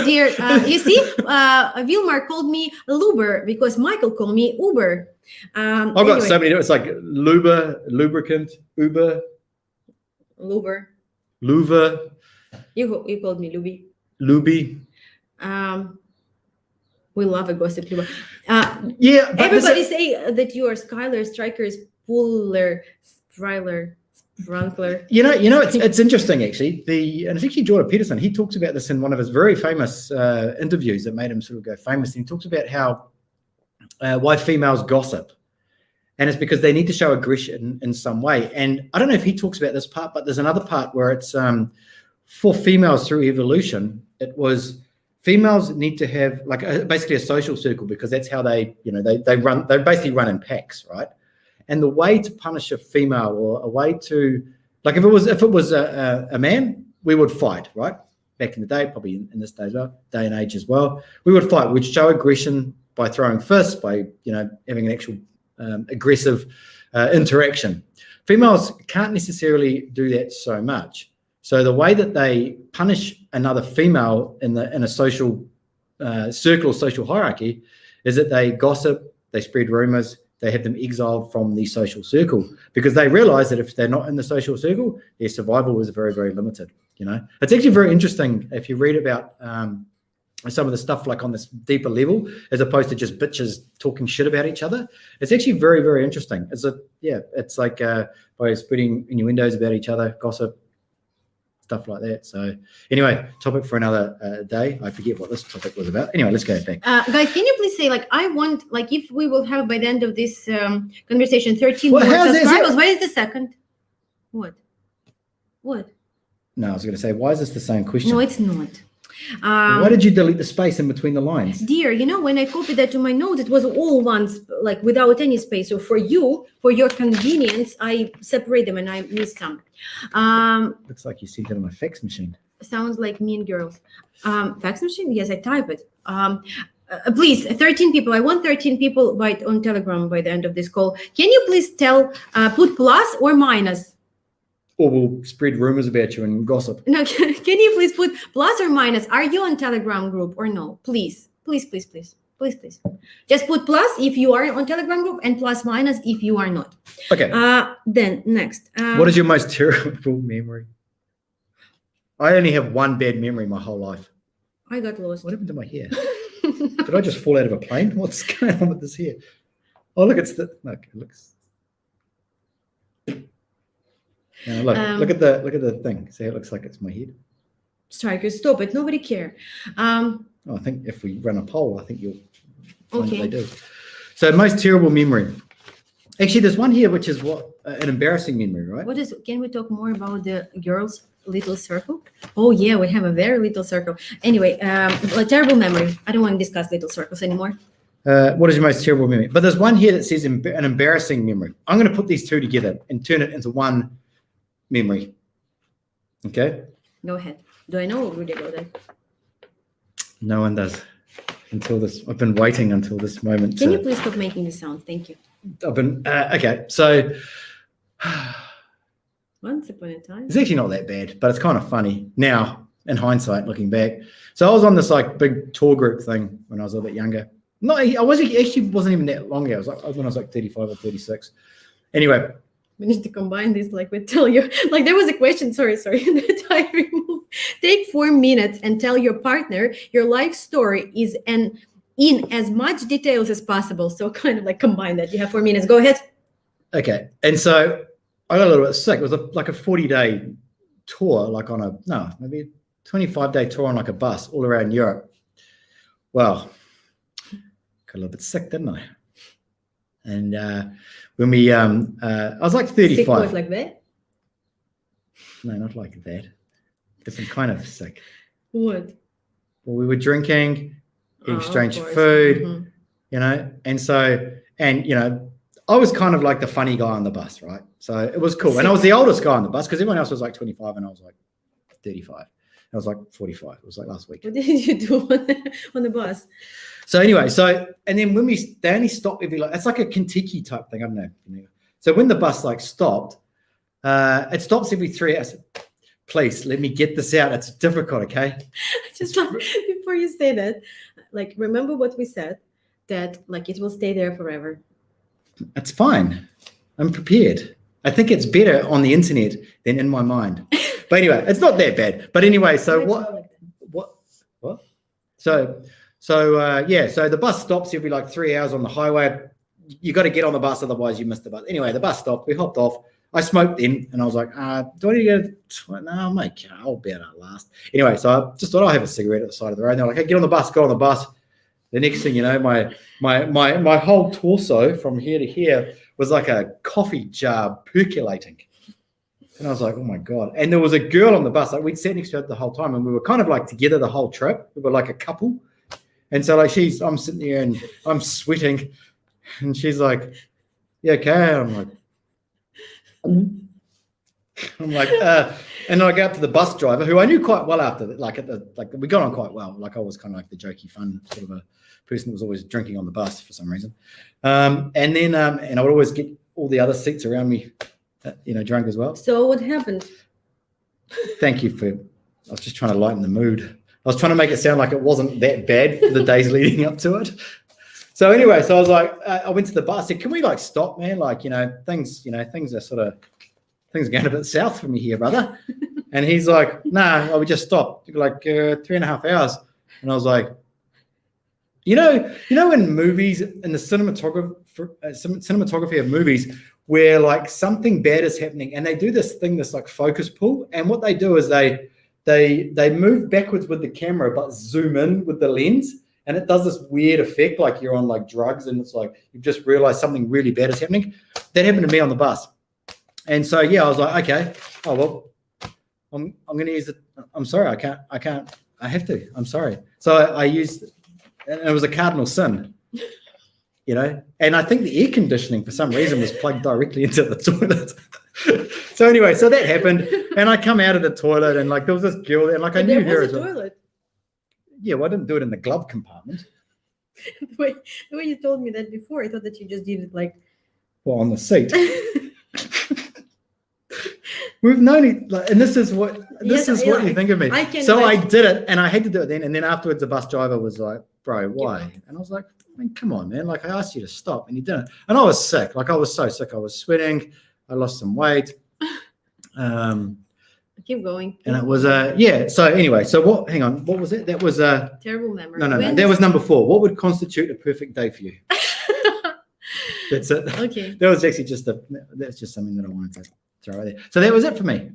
dear, you see, Vilmar called me Luber because Michael called me Uber. I've got so many. It's like Luber, lubricant, Uber, Luber. You called me Luby. We love a gossip, Luber. Yeah, but everybody say that you are Skylar, Strikers, Puller, Spryler. Runkler. It's interesting actually. And it's actually Jordan Peterson. He talks about this in one of his very famous interviews that made him sort of go famous. And he talks about how why females gossip, and it's because they need to show aggression in some way. And I don't know if he talks about this part, but there's another part where it's for females through evolution. It was females need to have like basically a social circle, because that's how they basically run in packs, right? And the way to punish a female, or a way to, like if it was a man, we would fight, right? Back in the day, probably in this day and age as well, we would fight. We'd show aggression by throwing fists, by having an actual aggressive interaction. Females can't necessarily do that so much. So the way that they punish another female in a social circle or social hierarchy is that they gossip, they spread rumors, they have them exiled from the social circle, because they realize that if they're not in the social circle, their survival is very, very limited. It's actually very interesting if you read about some of the stuff like on this deeper level, as opposed to just bitches talking shit about each other. It's actually very, very interesting. It's like by spreading innuendos about each other, gossip, stuff like that. So anyway, topic for another day. I forget what this topic was about. Anyway, let's go back. Guys, can you please say, like, I want, like, if we will have by the end of this conversation 13 well, more subscribers, where is the second? What? No, I was going to say, why is this the same question? No, it's not. Why did you delete the space in between the lines? Dear, when I copied that to my notes, it was all once, like without any space. So for you, for your convenience, I separate them and I missed some. Looks like you sent it on a fax machine. Sounds like Mean Girls. Fax machine? Yes, I type it. Please, 13 people. I want 13 people on Telegram by the end of this call. Can you please put plus or minus? Or we'll spread rumors about you and gossip. No, can you please put plus or minus? Are you on Telegram group or no? Please, please, please, please, please, please. Just put plus if you are on Telegram group and plus minus if you are not. Okay. Then next. What is your most terrible memory? I only have one bad memory my whole life. I got lost. What happened to my hair? Did I just fall out of a plane? What's going on with this hair? Oh, look, it looks. Now look at the thing. See, it looks like it's my head. Striker, stop it. Nobody care. I think if we run a poll, I think you'll find Okay. what they do. So most terrible memory. Actually, there's one here which is an embarrassing memory, right? Can we talk more about the girls' little circle? Oh yeah, we have a very little circle. Anyway, a terrible memory. I don't want to discuss little circles anymore. What is your most terrible memory? But there's one here that says an embarrassing memory. I'm going to put these two together and turn it into one memory. Okay? Go ahead. Do I know or would I go then? No one does. Until this, I've been waiting until this moment. Can you please stop making this sound? Thank you. I've been okay. So Once upon a time. it's actually not that bad, but it's kind of funny now in hindsight, looking back. So I was on this like big tour group thing when I was a bit younger. No, I wasn't even that long ago. It was like when I was like 35 or 36. Anyway. We need to combine this, like we tell you. Like there was a question, sorry, that I removed. Take 4 minutes and tell your partner your life story is in as much details as possible. So kind of like combine that. You have 4 minutes. Go ahead. Okay. And so I got a little bit sick. It was like a 40-day tour, like maybe a 25-day tour on like a bus all around Europe. Well, got a little bit sick, didn't I? And when we, I was like 35. Sick was like that? No, not like that. Because I'm kind of sick. What? Well, we were drinking, eating strange course. food, and so, I was kind of like the funny guy on the bus, right? So it was cool. And I was the oldest guy on the bus because everyone else was like 25 and I was like 35. I was like 45. It was like last week. What did you do on the bus? So anyway, and then when they only stop every it's like a Kentucky type thing. I don't know. So when the bus like stopped, it stops every 3 hours. Please let me get this out. It's difficult, okay? Just before you say that, like remember what we said, that like it will stay there forever. It's fine. I'm prepared. I think it's better on the internet than in my mind. But anyway, it's not that bad. But anyway, so what? So the bus stops every like 3 hours on the highway. You got to get on the bus, otherwise you miss the bus. Anyway, the bus stopped. We hopped off. I smoked then, and I was like, do I need to go? No, mate, I'll be able to last. Anyway, so I just thought I'll have a cigarette at the side of the road. And they're like, hey, get on the bus, go on the bus. The next thing you know, my whole torso from here to here was like a coffee jar percolating. And I was like, oh my God. And there was a girl on the bus. Like we'd sat next to her the whole time, and we were kind of like together the whole trip. We were like a couple. And so like I'm sitting there and I'm sweating, and she's like, "You okay?" And I'm like, and I go up to the bus driver, who I knew quite well after that. We got on quite well. Like I was kind of like the jokey, fun sort of a person that was always drinking on the bus for some reason. And I would always get all the other seats around me, drunk as well. So what happened? Thank you I was just trying to lighten the mood. I was trying to make it sound like it wasn't that bad for the days leading up to it. So anyway, I was like, I went to the bus. I said, can we like stop, man? Like, things are going a bit south for me here, brother. And he's like, nah, we just stopped. Like 3.5 hours. And I was like, in movies, in the cinematography of movies, where like something bad is happening and they do this thing, this like focus pull. And what they do is they move backwards with the camera, but zoom in with the lens. And it does this weird effect, like you're on like drugs, and it's like you've just realized something really bad is happening. That happened to me on the bus. And so, I was like, okay, oh, well, I'm going to use it. I'm sorry, I can't I have to. I'm sorry. So I used, and it was a cardinal sin, and I think the air conditioning for some reason was plugged directly into the toilet. So anyway, so that happened, and I come out of the toilet, and like there was this girl, and like I knew her as well. Toilet. Yeah, well, I didn't do it in the glove compartment. the way you told me that before, I thought that you just did it like. Well, on the seat. We've known it, like, and this is what you think of me. I did it, and I had to do it then. And then afterwards, the bus driver was like, "Bro, why?" And I was like, "I mean, come on, man! Like I asked you to stop, and you didn't." And I was sick. Like I was so sick. I was sweating. I lost some weight. Keep going. And it was yeah. So anyway, so what? Hang on. What was it? That was a terrible memory. No. That was number 4. What would constitute a perfect day for you? That's it. Okay. That was actually that's just something that I wanted to throw out there. So that was it for me.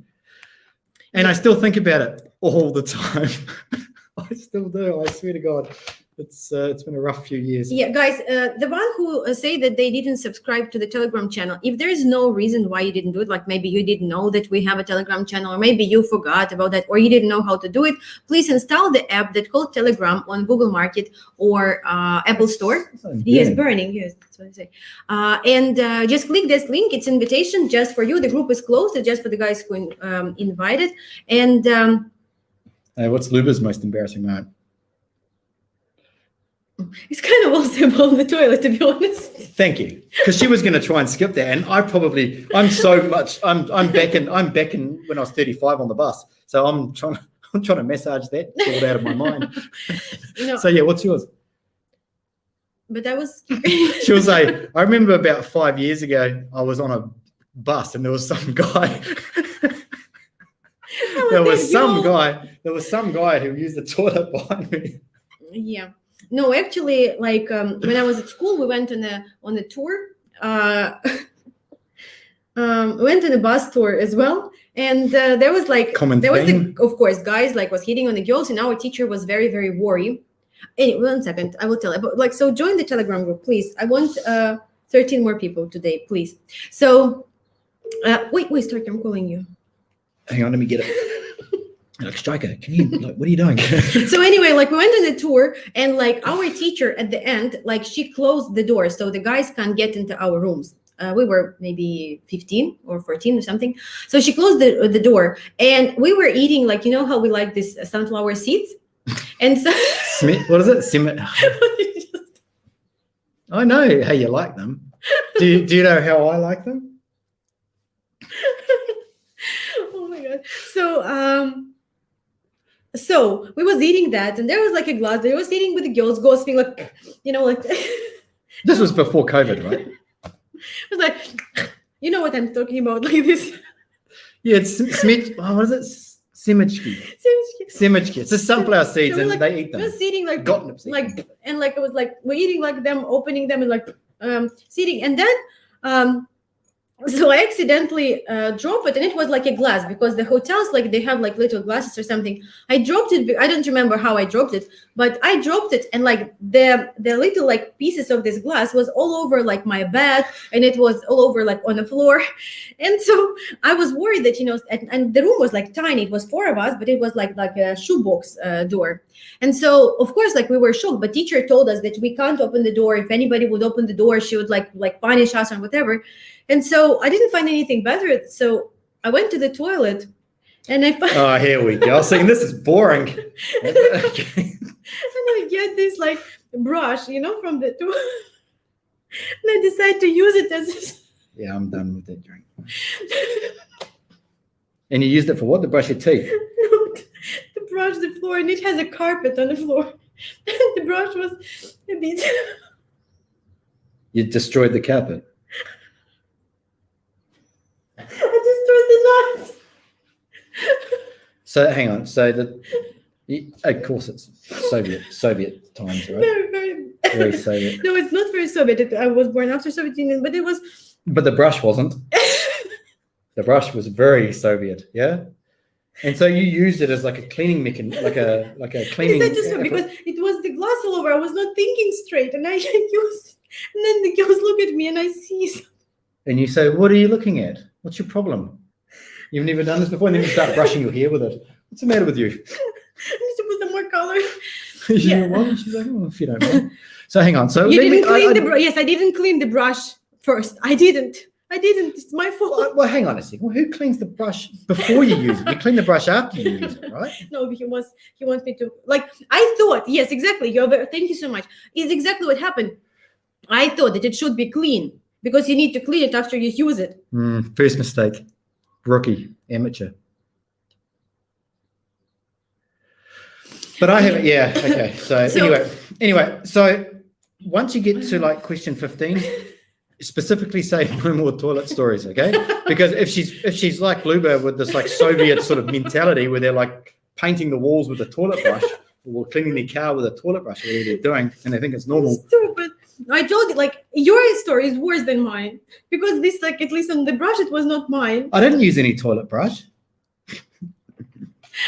And I still think about it all the time. I still do. I swear to God. It's been a rough few years. Yeah, guys, the one who say that they didn't subscribe to the Telegram channel, if there is no reason why you didn't do it, like maybe you didn't know that we have a Telegram channel, or maybe you forgot about that, or you didn't know how to do it, please install the app that's called Telegram on Google Market or Apple Store. Yes, burning. Yes, that's what I say. And just click this link. It's invitation just for you. The group is closed. It's just for the guys who invited. And what's Luba's most embarrassing moment? It's kind of also about the toilet, to be honest. Thank you, because she was going to try and skip that, and I'm back in when I was 35 on the bus, so I'm trying to massage that thought out of my mind. So yeah, what's yours? But that was. She'll say, I remember about 5 years ago, I was on a bus, and there was some guy. There was some guy who used the toilet behind me. Yeah. No, actually, like when I was at school, we went on a tour. We went on a bus tour as well, and there was like of course, guys like was hitting on the girls, and our teacher was very, very worried. Anyway, 1 second, I will tell you. But like, so join the Telegram group, please. I want 13 more people today, please. So wait, Stark, I'm calling you. Hang on, let me get it. Like, Striker, can you, like, what are you doing? So anyway, like we went on the tour, and like our teacher at the end, like she closed the door so the guys can't get into our rooms. We were maybe 15 or 14 or something. So she closed the door, and we were eating, like, you know how we like this sunflower seeds? And so what is it? I know how you like them. Do you know how I like them? Oh my God. So we was eating that, and there was like a glass. They was eating with the girls, gossiping, like, like. This was before COVID, right? It was like, you know what I'm talking about, like this. Yeah, it's what is it? Simichki. It's the sunflower seeds, so and they eat them. We was eating like, and like it was like we're eating like them, opening them, and like seeding, and then so I accidentally dropped it, and it was like a glass, because the hotels, like, they have like little glasses or something. I dropped it. I don't remember how I dropped it, but I dropped it, and like the little like pieces of this glass was all over like my bed, and it was all over like on the floor. And so I was worried that, and the room was like tiny. It was 4 of us, but it was like a shoebox door. And so of course, like, we were shocked, but teacher told us that we can't open the door. If anybody would open the door, she would like punish us or whatever. And so I didn't find anything better. So I went to the toilet, and I found. Oh, here we go. I was saying, this is boring. And I get this like brush, from the toilet. And I decided to use it as. Yeah, I'm done with that drink. And you used it for what? To brush your teeth? No, to brush the floor, and it has a carpet on the floor. And the brush was a bit. You destroyed the carpet. I destroyed the nuts. So hang on. So of course it's Soviet times, right? Very Soviet. No, it's not very Soviet. I was born after Soviet Union, but it was. But the brush wasn't. The brush was very Soviet, yeah. And so you used it as like a cleaning mechanism, like a cleaning. Is that just because it was the glass all over? I was not thinking straight, and I used it. And then the girls look at me, and I see something. And you say, "What are you looking at? What's your problem? You've never done this before." And then you start brushing your hair with it. What's the matter with you? need to put some more color. You want? She's like, oh, if you don't mind. So hang on. So You let me- didn't clean the brush. Yes, I didn't clean the brush first. I didn't. It's my fault. Well, hang on a second. Well, who cleans the brush before you use it? You clean the brush after you use it, right? No, he wants me to, like, I thought, yes, exactly. Thank you so much. It's exactly what happened. I thought that it should be clean because you need to clean it after you use it. First mistake. Rookie, amateur. But I haven't, yeah, okay. So anyway, so once you get to like question 15, specifically say no more toilet stories, okay? Because if she's like Luba with this like Soviet sort of mentality where they're like painting the walls with a toilet brush or cleaning their car with a toilet brush, whatever they're doing, and they think it's normal. Stupid. I told you, like, your story is worse than mine because this, like, at least on the brush, it was not mine. I didn't use any toilet brush.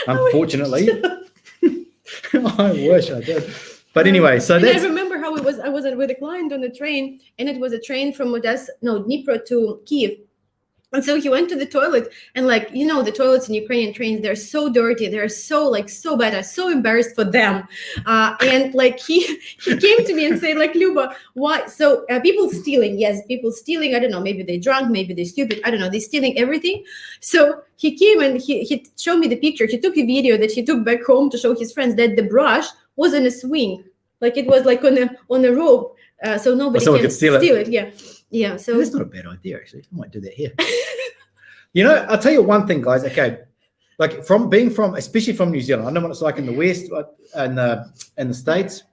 Unfortunately. I wish I did. But anyway, so and that's... I remember how it was. I was with a client on a train, and it was a train from Dnipro to Kiev. And so he went to the toilet, and like, you know, the toilets in Ukrainian trains, they're so dirty, they're so bad. I'm so embarrassed for them. And like he came to me and said, like, Luba, why? So people stealing, yes, people stealing. I don't know, maybe they're drunk, maybe they're stupid. I don't know, they're stealing everything. So he came and he showed me the picture. He took a video that he took back home to show his friends that the brush was in a swing, like it was like on a rope, so nobody can steal it. Yeah. So that's not a bad idea, actually. I might do that here. You know, I'll tell you one thing, guys. Okay, like especially from New Zealand. I know what it's like in the West and the States.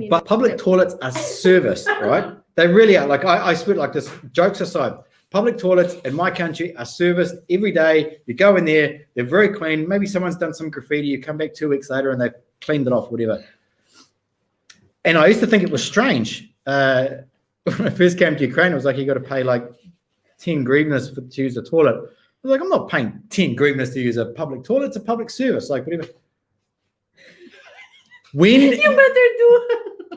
But public toilets are serviced, right? They really are. Like I swear, like this. Jokes aside, public toilets in my country are serviced every day. You go in there, they're very clean. Maybe someone's done some graffiti. You come back 2 weeks later and they've cleaned it off, whatever. And I used to think it was strange. When I first came to Ukraine, it was like you got to pay like 10 hryvnias to use the toilet. I was like, I'm not paying 10 hryvnias to use a public toilet. It's a public service, like whatever. When you better do.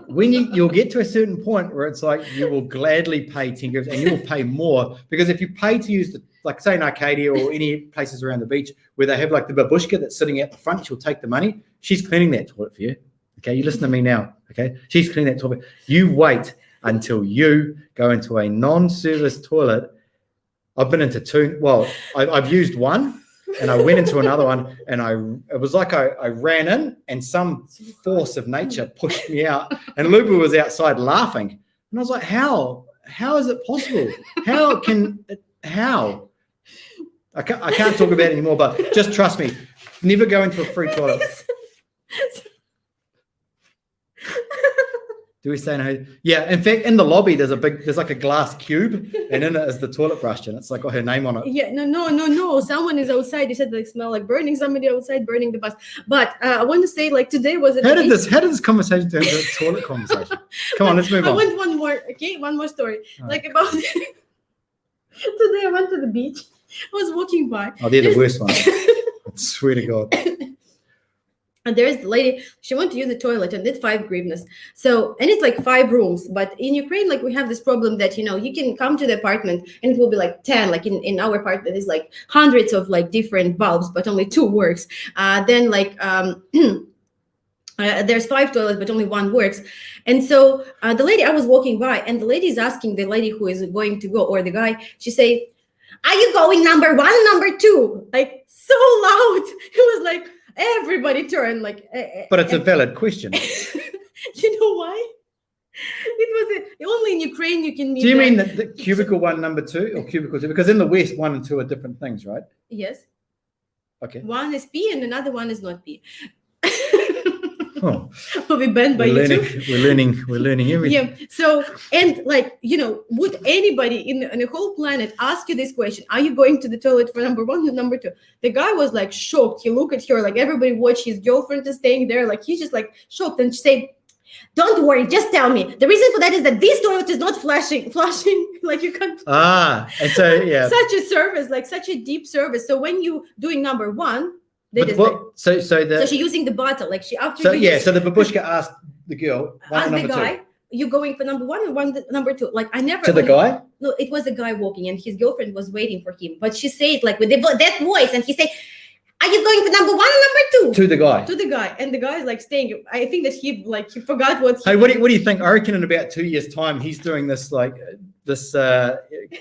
When you'll get to a certain point where it's like you will gladly pay 10 hryvnias and you will pay more, because if you pay to use the, like say in Arcadia or any places around the beach where they have like the babushka that's sitting at the front, she'll take the money. She's cleaning that toilet for you. Okay, you listen to me now. Okay, she's cleaning that toilet. You wait until you go into a non-service toilet. I've been into two. Well, I've used one, and I went into another one, and it was like I ran in, and some force of nature pushed me out, and Luba was outside laughing, and I was like, "How is it possible? How? I can't talk about it anymore, but just trust me. Never go into a free toilet." Do we say no? Yeah. In fact, in the lobby, there's like a glass cube, and in it is the toilet brush, and it's like got her name on it. Yeah. No. Someone is outside. You said they smell like burning. Somebody outside burning the bus. But I want to say, like, today was. How did this conversation turn into a toilet conversation? Come on, let's move on. I want one more. Okay, one more story. All like about today, I went to the beach. I was walking by. Oh, they're the worst ones. I swear to God. And there's the lady, she went to use the toilet and did 5 hryvnias. So, and it's like 5 rooms. But in Ukraine, like we have this problem that, you know, you can come to the apartment and it will be like 10, like in our apartment, there's like hundreds of like different bulbs, but only 2 works. Then like, there's 5 toilets, but only 1 works. And so the lady, I was walking by and the lady is asking the lady who is going to go, or the guy, she say, "Are you going number 1 or number 2? Like so loud. It was like, everybody turned like. But it's a valid question. You know why? It was only in Ukraine you can meet. Do you mean the cubicle 1, number 2, or cubicle 2? Because in the West, 1 and 2 are different things, right? Yes. Okay. One is P and another one is not P. Oh. We'll be banned by YouTube. We're learning everything. Yeah. So, and like, you know, would anybody in the whole planet ask you this question? Are you going to the toilet for number 1 or number 2? The guy was like shocked. He looked at her like everybody watched. His girlfriend is staying there. Like he's just like shocked, and she said, "Don't worry, just tell me. The reason for that is that this toilet is not flushing. Like you can't." And so yeah. Such a service, like such a deep service. So when you doing number 1. So she's using the bottle, like she after. So the babushka asked the girl. Asked the guy, 2. You going for number 1 or number 2? Like I never. To the guy? No, it was a guy walking, and his girlfriend was waiting for him. But she said like with that voice, and he said, Are you going for number 1 or number 2? To the guy. To the guy, and the guy is like staying. I think that he forgot what. Hey, what do you think? I reckon in about 2 years' time, he's doing this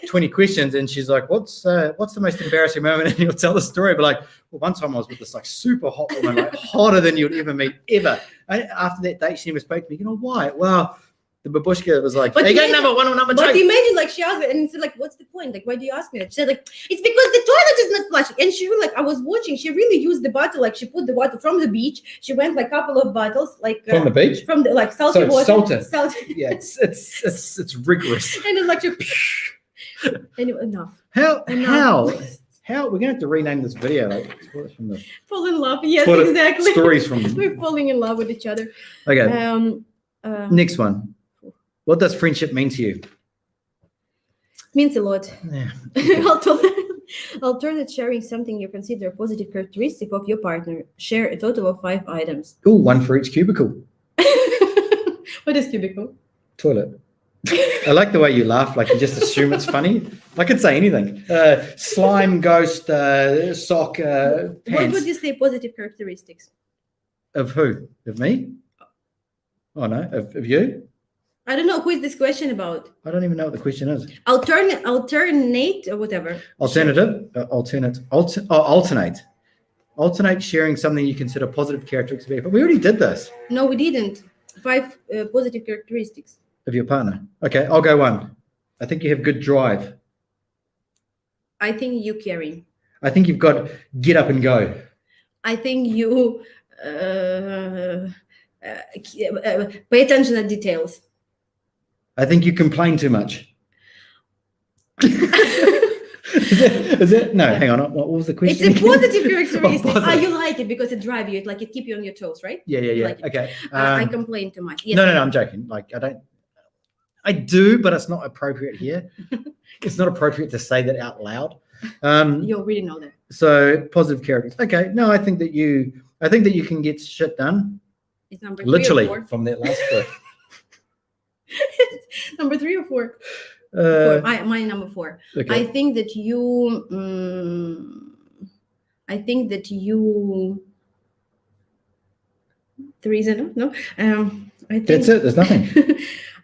20 questions, and she's like, "What's the most embarrassing moment?" And he'll tell the story, but like, well, one time I was with this like super hot woman, like hotter than you'd ever meet ever. And after that date, she never spoke to me. You know why? Well, the babushka was like, "Are you going number 1 or number 2?" But imagine, like, she asked me, and it's like, "What's the point? Like, why do you ask me that?" She said, "Like, it's because the toilet is not flushing." And she really, like, I was watching. She really used the bottle. Like, she put the bottle from the beach. She went like a couple of bottles, like from the beach, from the like salty so water. salted. Salted. Yeah, it's rigorous. And it's like, anyway, enough. How we're gonna have to rename this video? Like, from the Fall in love. Yes, exactly. Stories from. We're falling in love with each other. Okay. Next one. What does friendship mean to you? Means a lot. Yeah. Alternate sharing something you consider a positive characteristic of your partner. Share a total of 5 items. Oh, 1 for each cubicle. What is cubicle? Toilet. I like the way you laugh, like you just assume it's funny. I could say anything. Slime, ghost, sock, pants. What would you say positive characteristics? Of who? Of me? Oh, no. Of you? I don't know. Who is this question about? I don't even know what the question is. Alternate or whatever. Alternative? Alternate. Alternate sharing something you consider positive characteristics of people. We already did this. No, we didn't. 5 positive characteristics. Of your partner. Okay, I'll go 1. I think you have good drive. I think you caring. I think you've got get up and go. I think you pay attention to details. I think you complain too much. Is it? No, hang on. What was the question? It's a positive characteristic. Oh, positive. You like it because it drives you. It keep you on your toes, right? Yeah. Like Okay. I complain too much. Yes, no, I'm joking. Like I do, but it's not appropriate here. It's not appropriate to say that out loud. You already know that. So positive characters. Okay. No, I think that you can get shit done. It's number 3 literally or 4. from that last bit. Number 3 or 4? My number 4. Okay. I think that you. The reason, no. I think That's it. There's nothing.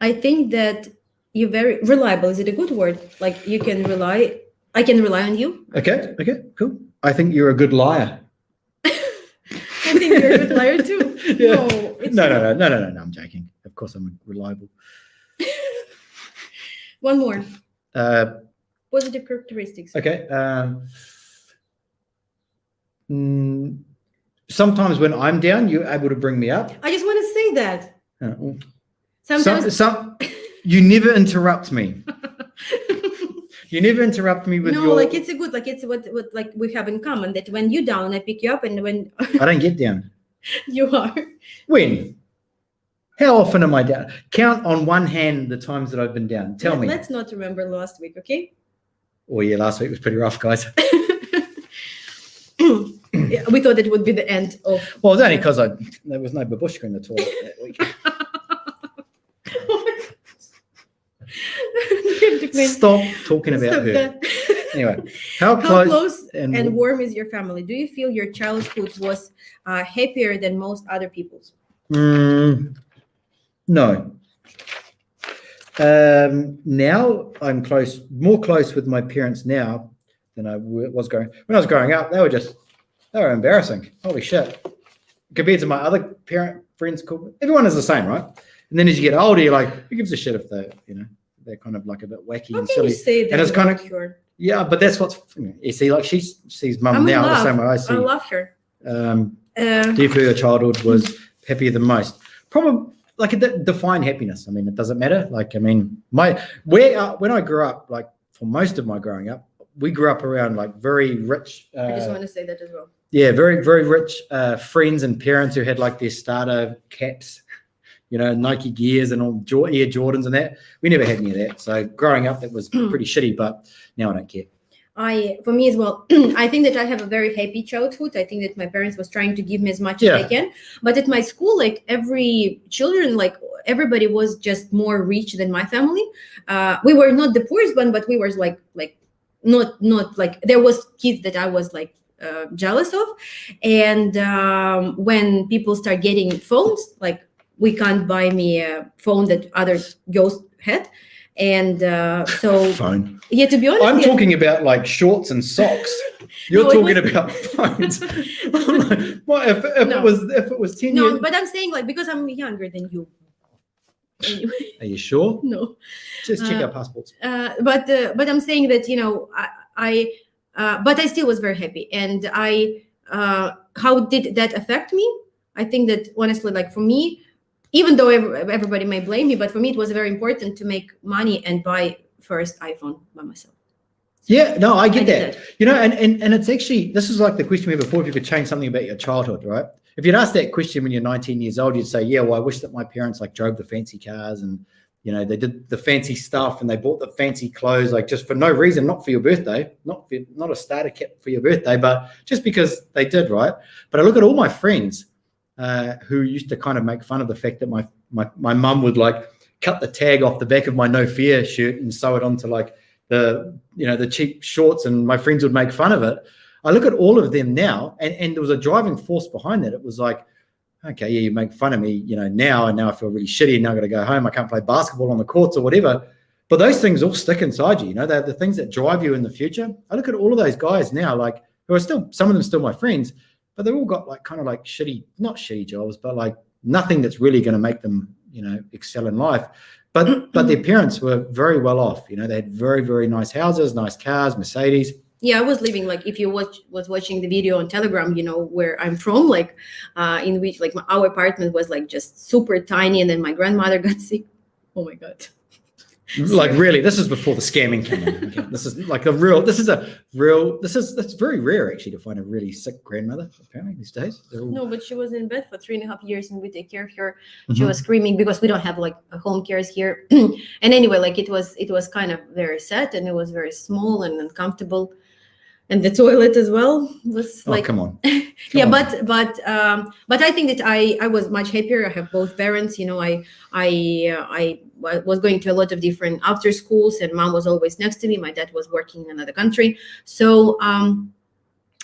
I think that you're very reliable. Is it a good word? Like you can rely. I can rely on you. Okay. Cool. I think you're a good liar. I think you're a good liar too. Yeah. No, No. I'm joking. Of course, I'm reliable. One more. Positive characteristics. Okay. Sometimes when I'm down, you're able to bring me up. I just want to say that. Sometimes you never interrupt me. You never interrupt me with no, like it's a good, like it's what like we have in common that when you down, I pick you up, and when I don't get down. You are. When? How often am I down? Count on one hand the times that I've been down. Tell me. Let's not remember last week, okay? Oh yeah, last week was pretty rough, guys. Yeah, we thought it would be the end of. Well, it's only because there was no babushka in the toilet that week. Stop talking about her. Anyway, how close and warm is your family? Do you feel your childhood was happier than most other people's? No. Now I'm more close with my parents now than I was when I was growing up. They were embarrassing. Holy shit. Compared to my other friends, everyone is the same, right? And then as you get older, you're like, who gives a shit if they're kind of like a bit wacky and silly. You say that? And it's kind of yeah, but that's what's you see, like she sees mum now the same way I see. I love her. Do you feel your childhood was happier than most? Probably like define happiness. I mean, it doesn't matter. Like, I mean, when I grew up, like for most of my growing up, we grew up around like very rich. I just want to say that as well. Yeah, very, very rich friends and parents who had like their starter caps, Nike gears and all Air Jordans and that. We never had any of that. So growing up, that was pretty shitty, but now I don't care. For me as well, I think that I have a very happy childhood. I think that my parents was trying to give me as much as they can. But at my school, like everybody was just more rich than my family. We were not the poorest one, but we were like not like there was kids that I was like jealous of. And when people start getting phones, like we can't buy me a phone that other girls had. And so Phone. yeah, to be honest, I'm yeah. talking about like shorts and socks. You're No, it talking about phones. I'm like, what if No. it was 10 years? No, but I'm saying like because I'm younger than you. Anyway, Are you sure? no. Just check our passports. But I'm saying that, you know, but I still was very happy. And how did that affect me? I think that honestly, like for me, even though everybody may blame me, but for me it was very important to make money and buy first iPhone by myself. Yeah, no, I get did that. You know, and it's actually, this is like the question we had before, if you could change something about your childhood, right? If you'd asked that question when you're 19 years old, you'd say, yeah, well, I wish that my parents like drove the fancy cars and, you know, they did the fancy stuff and they bought the fancy clothes, like just for no reason, not for your birthday, not a starter kit for your birthday, but just because they did, right? But I look at all my friends who used to kind of make fun of the fact that my mum would like cut the tag off the back of my No Fear shirt and sew it onto like the cheap shorts, and my friends would make fun of it. I look at all of them now, and there was a driving force behind that. It was like, okay, yeah, you make fun of me, you know, now, and now I feel really shitty, and now I got to go home. I can't play basketball on the courts or whatever. But those things all stick inside you, you know, they're the things that drive you in the future. I look at all of those guys now, like, who are still, some of them still my friends, but they've all got like kind of like not shitty jobs, but like nothing that's really going to make them, you know, excel in life. But their parents were very well off. You know, they had very, very nice houses, nice cars, Mercedes. Yeah, I was living like, if you was watching the video on Telegram, you know, where I'm from, like in which like our apartment was like just super tiny, and then my grandmother got sick. Oh my God. Like really, this is before the scamming came in. Okay? This is like that's very rare actually to find a really sick grandmother apparently these days. No, but she was in bed for 3.5 years and we take care of her. She was screaming because we don't have like a home cares here. And anyway, like it was kind of very sad, and it was very small and uncomfortable. And the toilet as well was like, come on. Yeah, but I think that I was much happier. I have both parents, you know, I was going to a lot of different after schools, and mom was always next to me. My dad was working in another country. So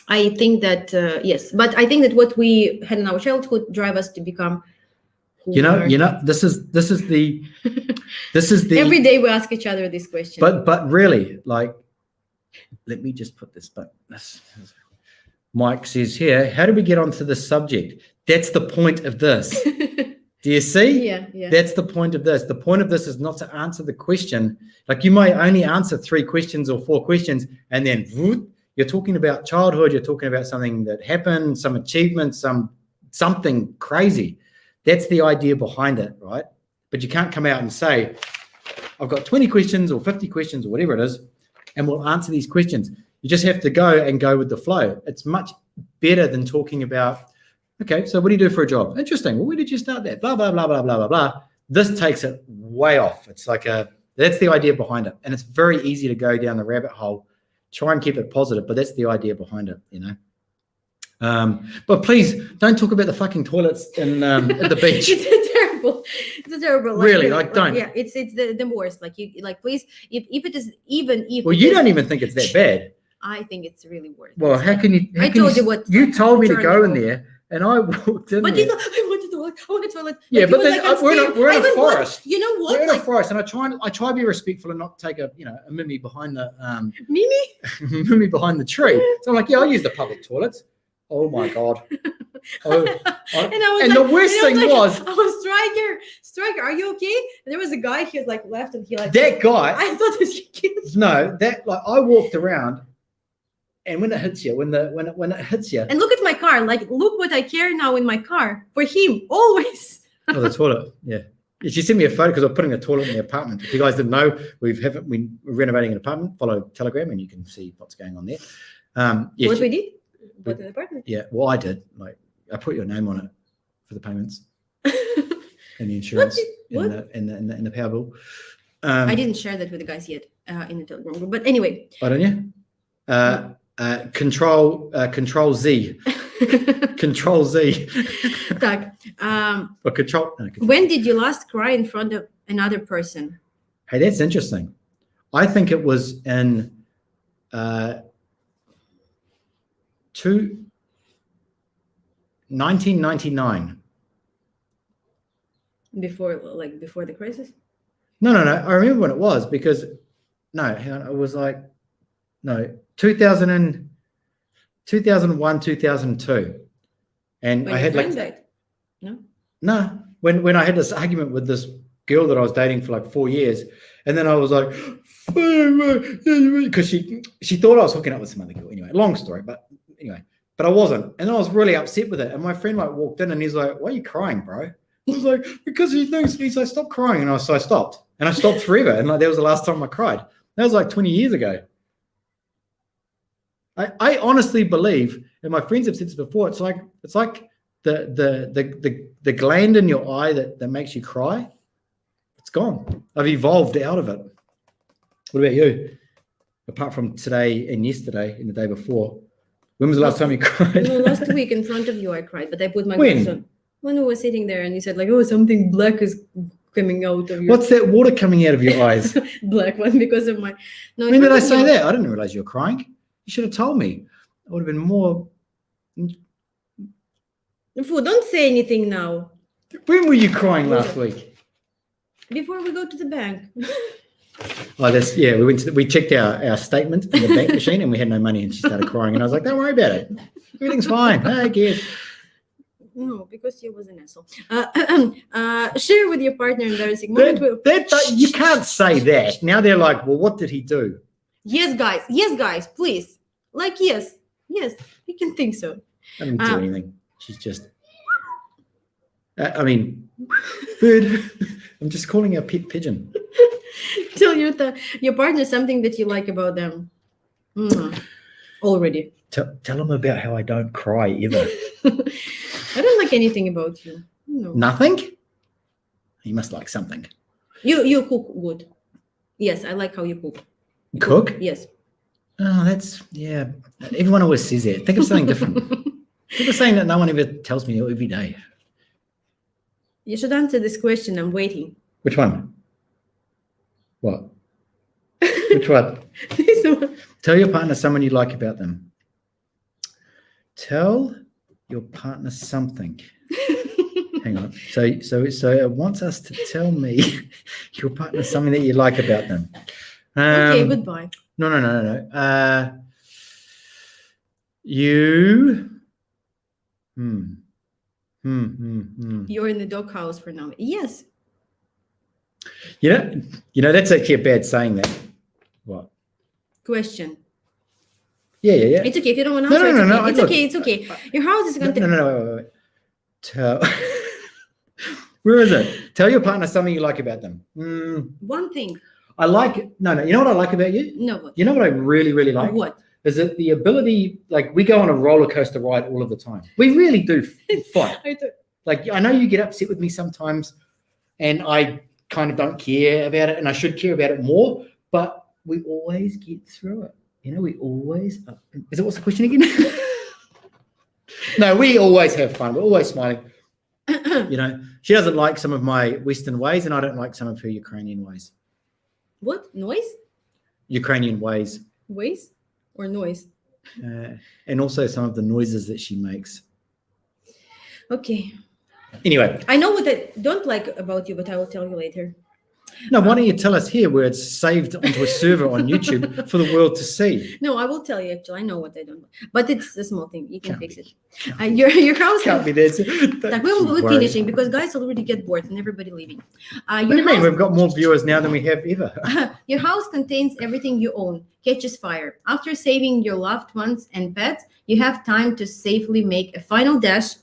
I think that, yes, but I think that what we had in our childhood drive us to become you know, this is the every day we ask each other this question. But really, like, let me just put this button. Mike says here, how do we get onto this subject? That's the point of this. Do you see? Yeah. That's the point of this. The point of this is not to answer the question. Like you might only answer 3 questions or 4 questions, and then you're talking about childhood. You're talking about something that happened, some achievement, something crazy. That's the idea behind it, right? But you can't come out and say, I've got 20 questions or 50 questions or whatever it is, and we'll answer these questions. You just have to go with the flow. It's much better than talking about, okay, so what do you do for a job? Interesting. Well, where did you start that? Blah, blah, blah, blah, blah, blah, blah. This takes it way off. It's like that's the idea behind it. And it's very easy to go down the rabbit hole. Try and keep it positive, but that's the idea behind it, you know. But please don't talk about the fucking toilets at the beach. It's a terrible. Like, really, like don't. Yeah, it's the worst. Like you, like please, if it is even if. Well, you don't even think it's that bad. I think it's really worse. Well, how can you? I told you what. You told me to go in there, and I walked in. But you know, I wanted to toilet. Yeah, but then we're in a forest. You know what? We're in a forest, and I try to be respectful and not take a mimi behind the mimi behind the tree. So I'm like, yeah, I'll use the public toilets. Oh my God. And the worst thing was, I was Striker, are you okay? And there was a guy, he was like left, and he like that guy. I thought it was your kid. No, that like I walked around, and when it hits you, when it hits you, and look at my car, like look what I carry now in my car for him always. Oh, the toilet, yeah. She sent me a photo because I'm putting a toilet in the apartment. If you guys didn't know, we're renovating an apartment. Follow Telegram, and you can see what's going on there. Yeah, what we did. But an apartment. Yeah, well, I did. Like, I put your name on it for the payments and the insurance and the power bill. I didn't share that with the guys yet in the Telegram group. But anyway. Why don't you? Control Z. Control Z. Tak. Or control. No, when did you last cry in front of another person? Hey, that's interesting. I think it was in 1999. Before the crisis? No. I remember when it was because hang on, it was like 2001, 2002, and When I your had friend like died? No. when I had this argument with this girl that I was dating for like 4 years, and then I was like, because she thought I was hooking up with some other girl. Anyway, long story, but anyway, but I wasn't, and I was really upset with it. And my friend like walked in, and he's like, "Why are you crying, bro?" I was like, "Because he thinks." He's like, "Stop crying," and I stopped, and I stopped forever, and like that was the last time I cried. That was like 20 years ago. I honestly believe, and my friends have said this before, it's like the gland in your eye that makes you cry, it's gone. I've evolved out of it. What about you? Apart from today and yesterday and the day before, when was the last time you cried? No, last week in front of you I cried, but I put my When? gloves on. When we were sitting there and you said like, "Oh, something black is coming out of your." What's that water coming out of your eyes? Black one because of my. No. When did I say that? I didn't realize you were crying. You should have told me. I would have been more. Fu, don't say anything now. When were you crying last week? Before we go to the bank. Oh, that's yeah. We checked our statement in the bank machine, and we had no money, and she started crying, and I was like, "Don't worry about it. Everything's fine." I guess. No, because you was an asshole. Share with your partner embarrassing moment. You can't say that. Now they're like, "Well, what did he do?" Yes, guys, please. Like, yes, we can think so. I didn't do anything. She's just. I mean, bird. I'm just calling her pet pigeon. Tell your partner something that you like about them. Already. Tell them about how I don't cry ever. I don't like anything about you. No. Nothing? You must like something. You cook good. Yes, I like how you cook. Cook? Yes. Oh, that's yeah. Everyone always says that. Think of something different. People saying that no one ever tells me every day. You should answer this question. I'm waiting. Which one? What? Which one? This one. Tell your partner someone you like about them. Tell your partner something. Hang on. So it wants us to tell me your partner something that you like about them. Okay, goodbye. No. You. You're in the doghouse for now. Yes. You know that's actually a bad saying. That. What? Question. Yeah. It's okay if you don't want to answer. No. It's okay. It's okay. Your house is going to. No. Wait. Tell. Where is it? Tell your partner something you like about them. One thing. I like. No. You know what I like about you? No. What? You know what I really, really like? What? Is it the ability? Like we go on a roller coaster ride all of the time. We really do fight. Like I know you get upset with me sometimes, and I kind of don't care about it, and I should care about it more. But we always get through it. You know, we always. Is it what's the question again? No, we always have fun. We're always smiling. You know, she doesn't like some of my Western ways, and I don't like some of her Ukrainian ways. What? Noise? Ukrainian ways. Ways or noise? And also some of the noises that she makes. Okay. Anyway. I know what I don't like about you, but I will tell you later. No, why don't you tell us here where it's saved onto a server on YouTube for the world to see? No, I will tell you actually. I know what I don't like. But it's a small thing. You can fix it. Your house can't be there. Like we're finishing because guys already get bored and everybody leaving. What do you mean? We've got more viewers now than we have ever. Your house contains everything you own, catches fire. After saving your loved ones and pets, you have time to safely make a final dash.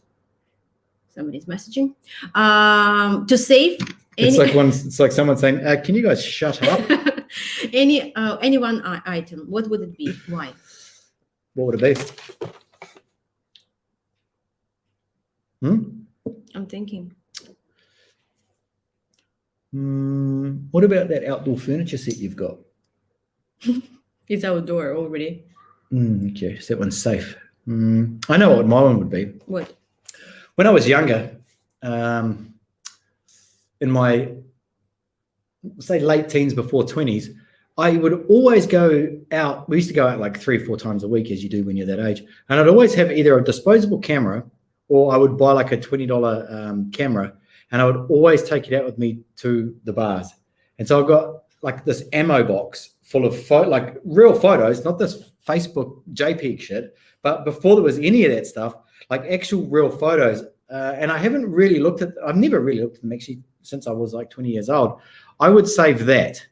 Somebody's messaging. To save. It's like someone saying, "Can you guys shut up?" any one item. What would it be? Why? What would it be? I'm thinking. What about that outdoor furniture set you've got? It's outdoor already. Okay, so that one's safe. I know what my one would be. What? When I was younger, in my say late teens before 20s, I would always go out. We used to go out like 3 or 4 times a week, as you do when you're that age. And I'd always have either a disposable camera or I would buy like a $20 camera, and I would always take it out with me to the bars. And so I've got like this ammo box full of like real photos, not this Facebook JPEG shit, but before there was any of that stuff, like actual real photos. And I haven't really looked at, I've never really looked at them actually since I was like 20 years old. I would save that.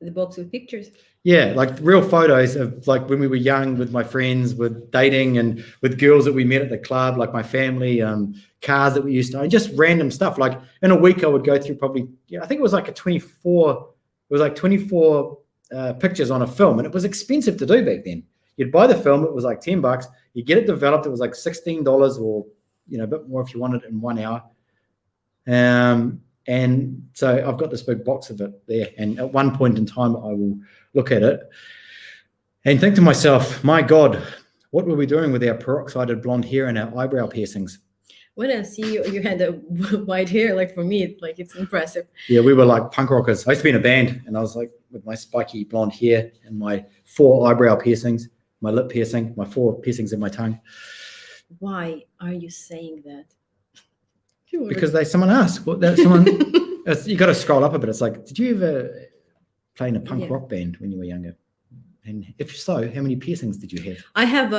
The box with pictures. Yeah, like real photos of like when we were young with my friends, with dating and with girls that we met at the club, like my family, cars that we used to own, just random stuff. Like in a week, I would go through probably, I think it was like 24 pictures on a film, and it was expensive to do back then. You'd buy the film, it was like $10. You get it developed, it was like $16 or, a bit more if you wanted it in 1 hour. And so I've got this big box of it there. And at one point in time, I will look at it and think to myself, my God, what were we doing with our peroxided blonde hair and our eyebrow piercings? When I see you had a white hair, like for me, it's impressive. Yeah, we were like punk rockers. I used to be in a band, and I was like with my spiky blonde hair and my 4 eyebrow piercings, my lip piercing, my 4 piercings in my tongue. Why are you saying that? Because someone asked. You got to scroll up a bit. It's like, did you ever play in a punk rock band when you were younger? And if so, how many piercings did you have? I have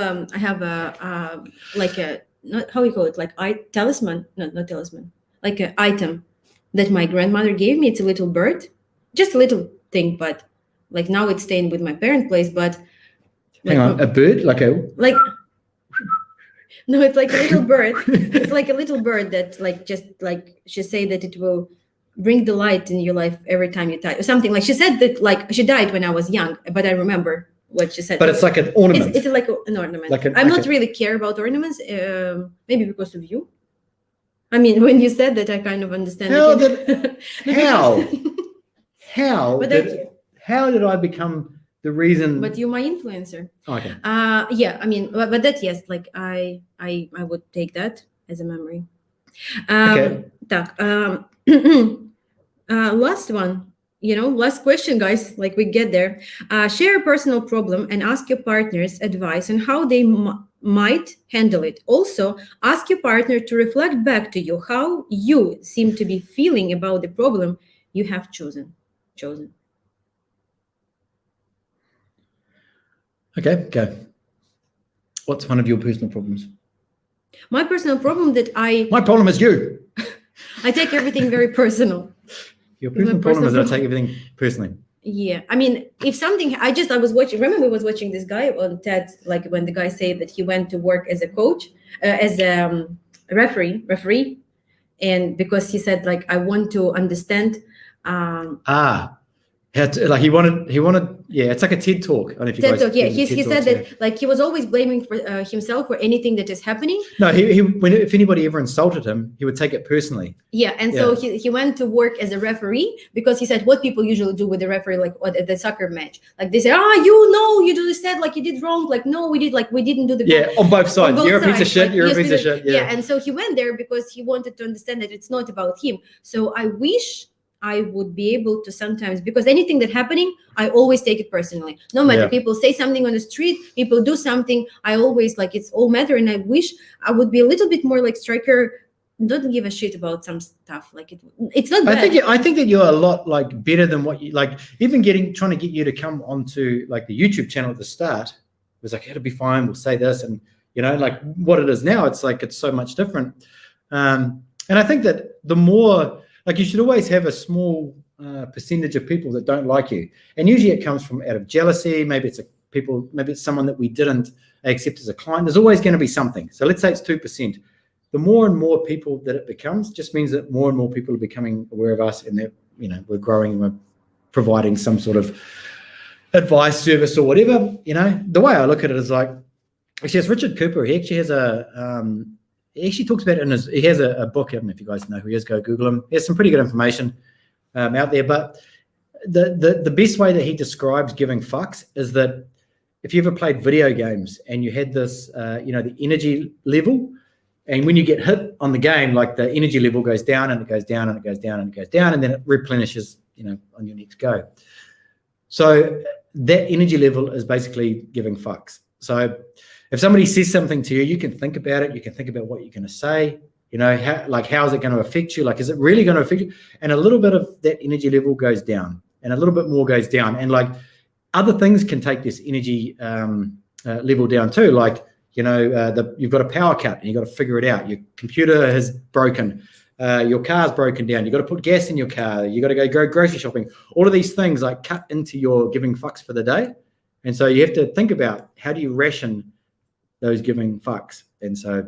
like a, not how you call it, like talisman, not talisman, like an item that my grandmother gave me. It's a little bird, just a little thing, but like now it's staying with my parent place. But hang on, a bird, no, it's like a little bird. It's like a little bird that just she said that it will bring the light in your life every time you die or something. Like she said that she died when I was young, but I remember what she said. But it's like an ornament. It's like an ornament. I'm not really care about ornaments, maybe because of you. I mean, when you said that, I kind of understand. How did I become the reason? But you're my influencer. Oh, okay. Yeah, I mean, but that, yes, like I would take that as a memory. Okay. Last one, last question, guys, like we get there. Share a personal problem and ask your partner's advice on how they might handle it. Also, ask your partner to reflect back to you how you seem to be feeling about the problem you have chosen. Okay, go. What's one of your personal problems? My personal problem My problem is you. I take everything very personal. Your personal problem is that I take everything personally. Yeah, I mean, if something, I was watching. Remember, we was watching this guy on TED, like when the guy said that he went to work as a coach, as a referee, and because he said like I want to understand. He wanted. Yeah, it's like a TED talk. I don't know if you guys. Yeah, he said that like he was always blaming for himself for anything that is happening. No, if anybody ever insulted him, he would take it personally. Yeah, and so he went to work as a referee because he said what people usually do with the referee, like at the soccer match, like they say, you do this, like you did wrong, like no, we didn't do the goal. On both sides. You're a piece of shit. You're a piece of shit. Yeah, and so he went there because he wanted to understand that it's not about him. So I wish I would be able to sometimes, because anything that's happening, I always take it personally. No matter people say something on the street, people do something, I always like it's all matter. And I wish I would be a little bit more like Striker, don't give a shit about some stuff. Like it's not bad. I think that you're a lot like better than what you like. Even trying to get you to come onto like the YouTube channel at the start was like, it'll be fine. We'll say this, and like what it is now, it's like it's so much different. And I think that the more. Like you should always have a small percentage of people that don't like you, and usually it comes from out of jealousy. Maybe it's someone that we didn't accept as a client. There's always going to be something. So let's say it's 2%. The more and more people that it becomes, just means that more and more people are becoming aware of us, and that we're growing and we're providing some sort of advice, service, or whatever. The way I look at it is like, actually, it's Richard Cooper. He actually has he actually talks about it he has a book. I don't know if you guys know who he is, go Google him. He has some pretty good information out there. But the best way that he describes giving fucks is that if you ever played video games and you had this, the energy level, and when you get hit on the game, like the energy level goes down and it goes down and it goes down and it goes down, and then it replenishes on your next go. So that energy level is basically giving fucks. So if somebody says something to you, you can think about it. You can think about what you're going to say. How is it going to affect you? Like, is it really going to affect you? And a little bit of that energy level goes down, and a little bit more goes down. And like other things can take this energy level down too. Like, you've got a power cut and you've got to figure it out. Your computer has broken. Your car's broken down. You've got to put gas in your car. You got to go grocery shopping. All of these things like cut into your giving fucks for the day. And so you have to think about, how do you ration those giving fucks? And so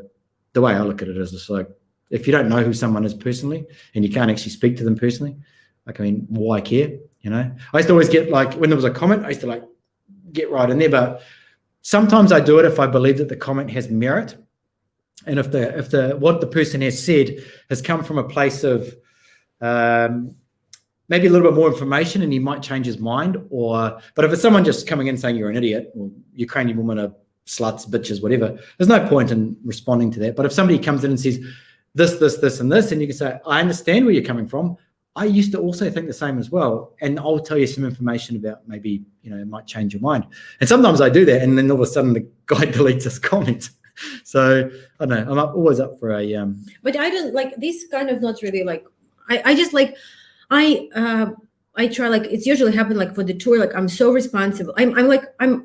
the way I look at it is just like, if you don't know who someone is personally and you can't actually speak to them personally, like, I mean, why care? I used to always get, like, when there was a comment, I used to like get right in there. But sometimes I do it if I believe that the comment has merit. And if what the person has said has come from a place of maybe a little bit more information, and he might change his mind, but if it's someone just coming in saying you're an idiot, or Ukrainian women are sluts, bitches, whatever, there's no point in responding to that. But if somebody comes in and says this, and this, and you can say, I understand where you're coming from. I used to also think the same as well. And I'll tell you some information about maybe, it might change your mind. And sometimes I do that, and then all of a sudden the guy deletes his comment. So I don't know. I'm always up for a. But I don't like this kind of, not really like. I just like, I try, like, it's usually happen like for the tour. Like, I'm so responsible. I'm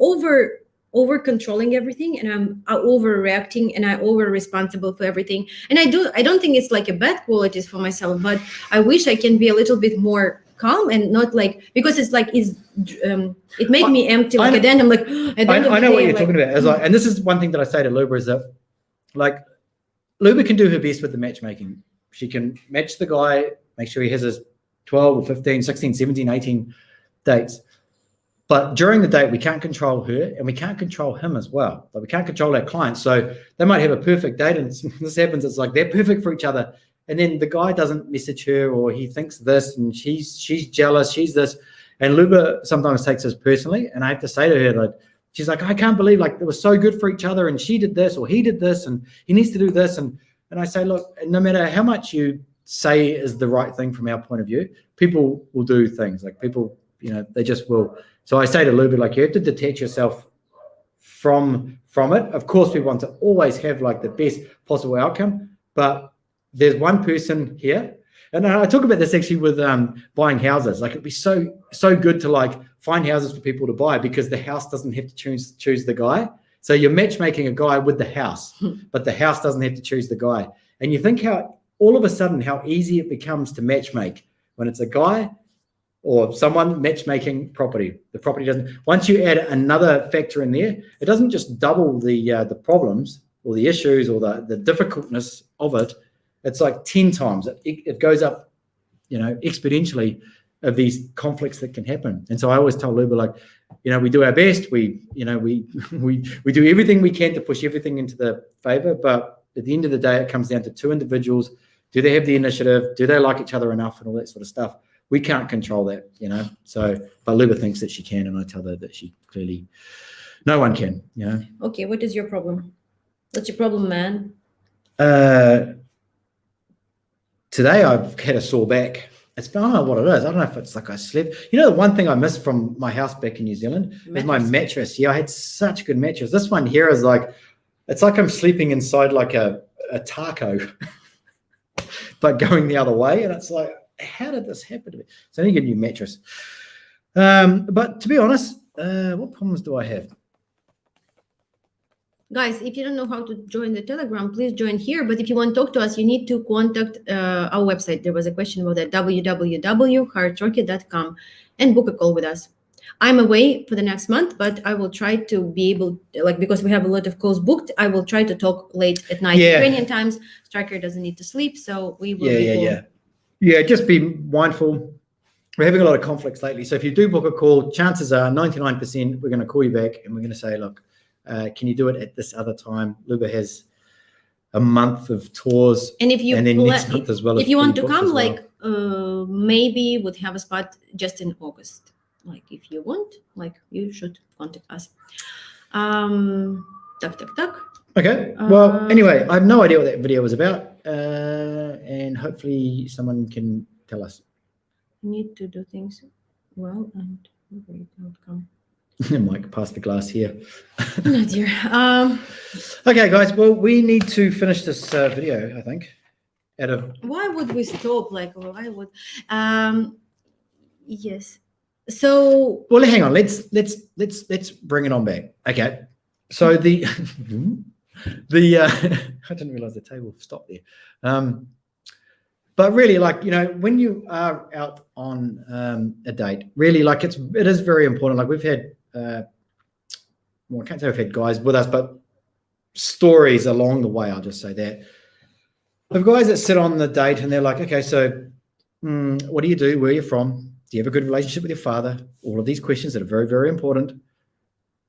over controlling everything, and I'm overreacting, and I'm over responsible for everything. And I don't think it's like a bad qualities for myself, but I wish I can be a little bit more calm and not like, because it's like it made me empty. Like, at the end, I'm like, I know what you're talking about. As and this is one thing that I say to Luba, is that, like, Luba can do her best with the matchmaking. She can match the guy, make sure he has his 12 or 15, 16, 17, 18 dates. But during the date, we can't control her, and we can't control him as well. Like, we can't control our clients. So they might have a perfect date, and this happens. It's like they're perfect for each other, and then the guy doesn't message her, or he thinks this, and she's jealous, she's this. And Luba sometimes takes this personally, and I have to say to her, like, she's like, I can't believe, like, they were so good for each other, and she did this, or he did this, and he needs to do this. And I say, look, no matter how much you say is the right thing from our point of view, people will do things. Like, people, they just will. So I say to Luba, like, you have to detach yourself from it. Of course, we want to always have like the best possible outcome, but there's one person here, and I talk about this actually with buying houses. Like, it'd be so good to like find houses for people to buy, because the house doesn't have to choose the guy. So you're matchmaking a guy with the house, but the house doesn't have to choose the guy. And you think how all of a sudden how easy it becomes to matchmake when it's a guy or someone matchmaking property. The property doesn't. Once you add another factor in there, it doesn't just double the problems or the issues or the difficultness of it. It's like 10 times. It goes up, exponentially, of these conflicts that can happen. And so I always tell Luba, like, we do our best. We do everything we can to push everything into the favor. But at the end of the day, it comes down to two individuals. Do they have the initiative? Do they like each other enough, and all that sort of stuff? We can't control that, So, but Luba thinks that she can, and I tell her that she clearly, no one can, Okay, what is your problem? What's your problem, man? Today I've had a sore back. I don't know what it is. I don't know if it's like I slept. The one thing I missed from my house back in New Zealand is my mattress. Yeah, I had such a good mattress. This one here is like, it's like I'm sleeping inside like a taco, but going the other way, and it's like, how did this happen to me? So I need to get a new mattress. But to be honest, what problems do I have? Guys, if you don't know how to join the Telegram, please join here. But if you want to talk to us, you need to contact our website. There was a question about that, www.heartrocket.com, and book a call with us. I'm away for the next month, but I will try to be able, like, because we have a lot of calls booked, I will try to talk late at night, Ukrainian times. Striker doesn't need to sleep, so we will Yeah, just be mindful. We're having a lot of conflicts lately. So if you do book a call, chances are 99% we're going to call you back, and we're going to say, look, can you do it at this other time? Luba has a month of tours, and then next month as well. If you want to come, like, maybe would have a spot just in August. Like, if you want, like, you should contact us. Okay. Well, anyway, I have no idea what that video was about, and hopefully someone can tell us. need to do things well and great outcome. Mike, pass the glass here. No, dear. Okay, guys. Well, we need to finish this video, I think. Why would we stop? Like, why would? Yes. So. Well, hang on. Let's bring it on back. Okay. So the I didn't realize the table stopped there. But really, like, you know, when you are out on a date, really, like, it is very important. Like, we've had, well, I can't say we've had guys with us, but stories along the way, I'll just say that, of guys that sit on the date and they're like, okay, so what do you do? Where are you from? Do you have a good relationship with your father? All of these questions that are very, very important.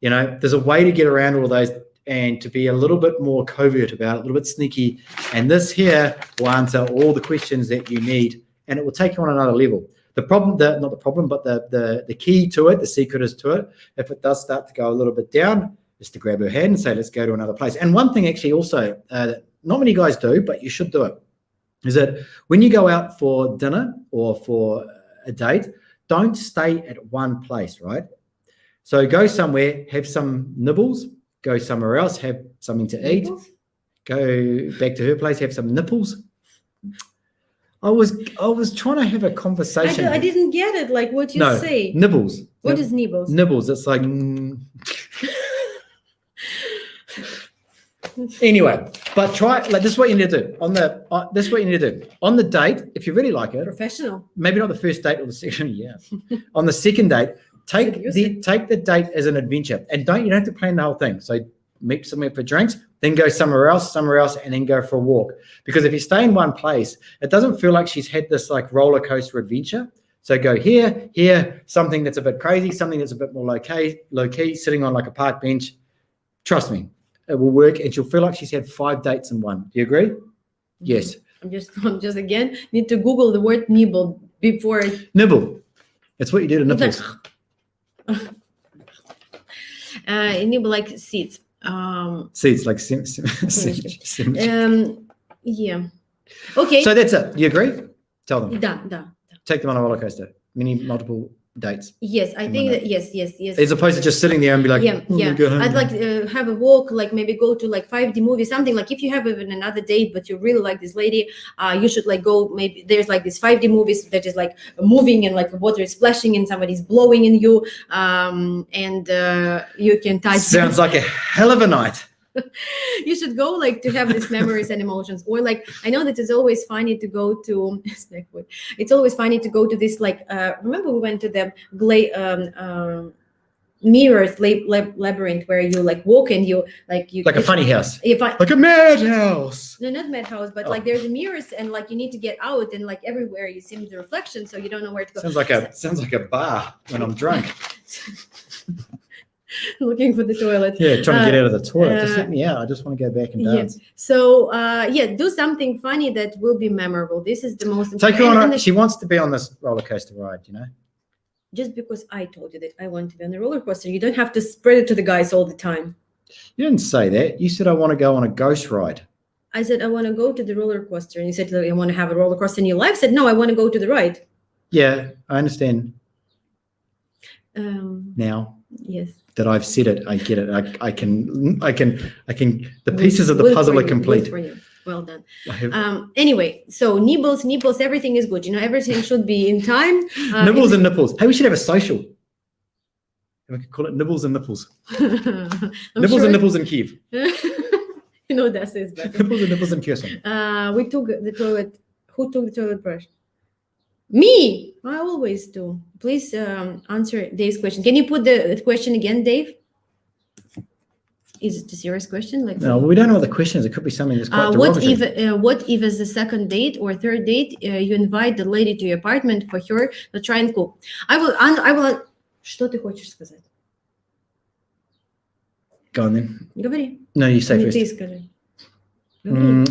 You know, there's a way to get around all of those and to be a little bit more covert about it, a little bit sneaky. And this here will answer all the questions that you need, and it will take you on another level. The problem, not the problem, but the key to it, the secret is to it, if it does start to go a little bit down, is to grab her hand and say, let's go to another place. And one thing actually also, that not many guys do, but you should do it, is that when you go out for dinner or for a date, don't stay at one place, right? So go somewhere, have some nibbles, go somewhere else, have something to eat, go back to her place, have some nipples. I was trying to have a conversation. I didn't get it. Like, what you say? Nibbles. What is nibbles? Nibbles. It's like. Anyway, but try, like, this is what you need to do this is what you need to do on the date. If you really like it, professional. Maybe not the first date or the second. Yeah, on the second date, take the date as an adventure, and you don't have to plan the whole thing. So meet somewhere for drinks, then go somewhere else, and then go for a walk. Because if you stay in one place, it doesn't feel like she's had this like roller coaster adventure. So go here, something that's a bit crazy, something that's a bit more low key, sitting on like a park bench. Trust me, it will work, and she'll feel like she's had 5 dates in one. Do you agree? Mm-hmm. Yes. I'm just again need to Google the word nibble before. Nibble. That's what you do to nipples. Nibble like seeds. Seeds like yeah. Okay. So that's it. You agree? Tell them. Da. Take them on a roller coaster. Multiple dates. Yes, I think that yes. As opposed to just sitting there and be like, yeah. I'd like to have a walk, like maybe go to like 5D movie, something. Like if you have even another date, but you really like this lady, you should like go. Maybe there's like this 5D movies that is like moving and like the water is splashing and somebody's blowing in you, and you can touch. Sounds like a hell of a night. You should go like to have these memories and emotions. Or like, I know that it's always funny to go to it's always funny to go to this like remember we went to the mirrors labyrinth where you like walk and you like a funny house, like a madhouse. No, not madhouse, but like there's mirrors and like you need to get out and like everywhere you see the reflection, so you don't know where to go. Sounds like a bar when I'm drunk. Looking for the toilet. Yeah, trying to get out of the toilet. Just let me out. I just want to go back and dance. Yeah. So do something funny that will be memorable. This is the most important. Take her on. She wants to be on this roller coaster ride, you know. Just because I told you that I want to be on the roller coaster, you don't have to spread it to the guys all the time. You didn't say that. You said I want to go on a ghost ride. I said I want to go to the roller coaster, and you said I want to have a roller coaster in your life. I said no, I want to go to the ride. Yeah, I understand. Now. Yes. That I've said it, I get it. I can. The pieces of the puzzle are complete. Good for you. Well done. Anyway, so nibbles, everything is good. You know, everything should be in time. Nibbles and nipples. Hey, we should have a social. We could call it nibbles and nipples. Nibbles and nipples in Kiev. You know that says better. Nipples and Kherson. We took the toilet. Who took the toilet brush? Me. I always do. Please answer Dave's question. Can you put the question again, Dave? Is it a serious question? Like no, we don't know what the question is. It could be something that's quite derogatory. What if as the second date or third date you invite the lady to your apartment for her to try and cook? I will. Что ты хочешь сказать? Go on then. Говори. No, you say first. Ты скажи.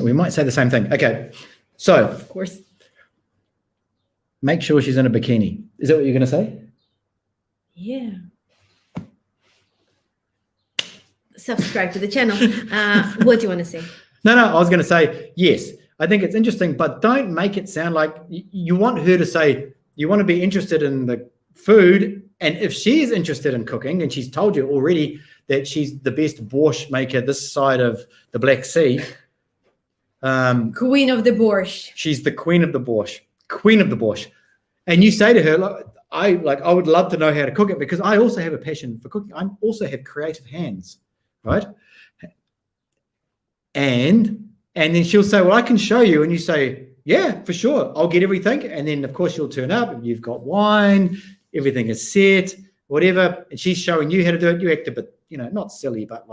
We might say the same thing. Okay. So. Of course. Make sure she's in a bikini. Is that what you're going to say? Yeah. Subscribe to the channel. What do you want to say? No, I was going to say, yes, I think it's interesting, but don't make it sound like you want her to say, You want to be interested in the food. And if she's interested in cooking and she's told you already that she's the best borscht maker this side of the Black Sea, queen of the borscht. She's the queen of the borscht, and you say to her, look, I would love to know how to cook it because I also have a passion for cooking. I also have creative hands, right? And then she'll say, well, I can show you. And you say, yeah, for sure, I'll get everything. And then of course you'll turn up and you've got wine, everything is set, whatever. And she's showing you how to do it. You act a bit, not silly, but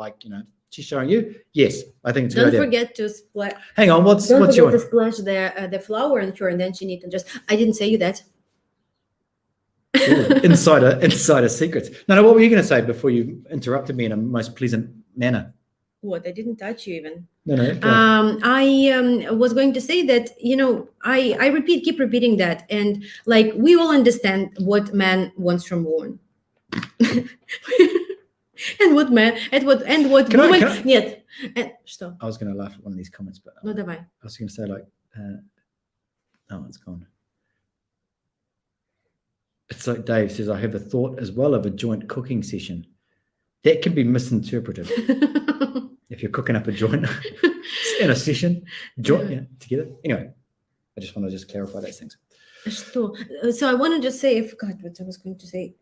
she's showing you. Yes, I think it's a good idea. Don't forget to splash. Hang on, what's your? Don't forget to splash the flour on her, and then she needs to just. I didn't say you that. Ooh, insider secrets. No, what were you going to say before you interrupted me in a most pleasant manner? What? I didn't touch you even. No. I was going to say that I keep repeating that, and we all understand what man wants from woman. And what man, and what woman. Нет. Что? I was going to laugh at one of these comments, but No, давай. I was going to say oh, it's gone. It's like Dave says, I have a thought as well of a joint cooking session. That can be misinterpreted. If you're cooking up a joint in a session, together. Anyway, I just want to clarify those things. So I want to just say, I forgot what I was going to say.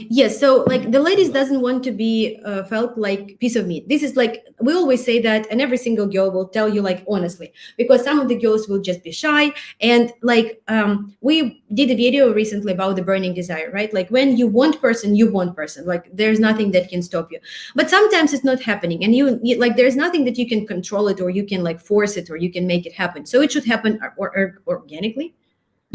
Yes, so the ladies doesn't want to be felt like piece of meat. This is we always say that, and every single girl will tell you honestly, because some of the girls will just be shy. And we did a video recently about the burning desire, right? When you want person, there's nothing that can stop you. But sometimes it's not happening, and you there's nothing that you can control it, or you can force it, or you can make it happen. So it should happen organically.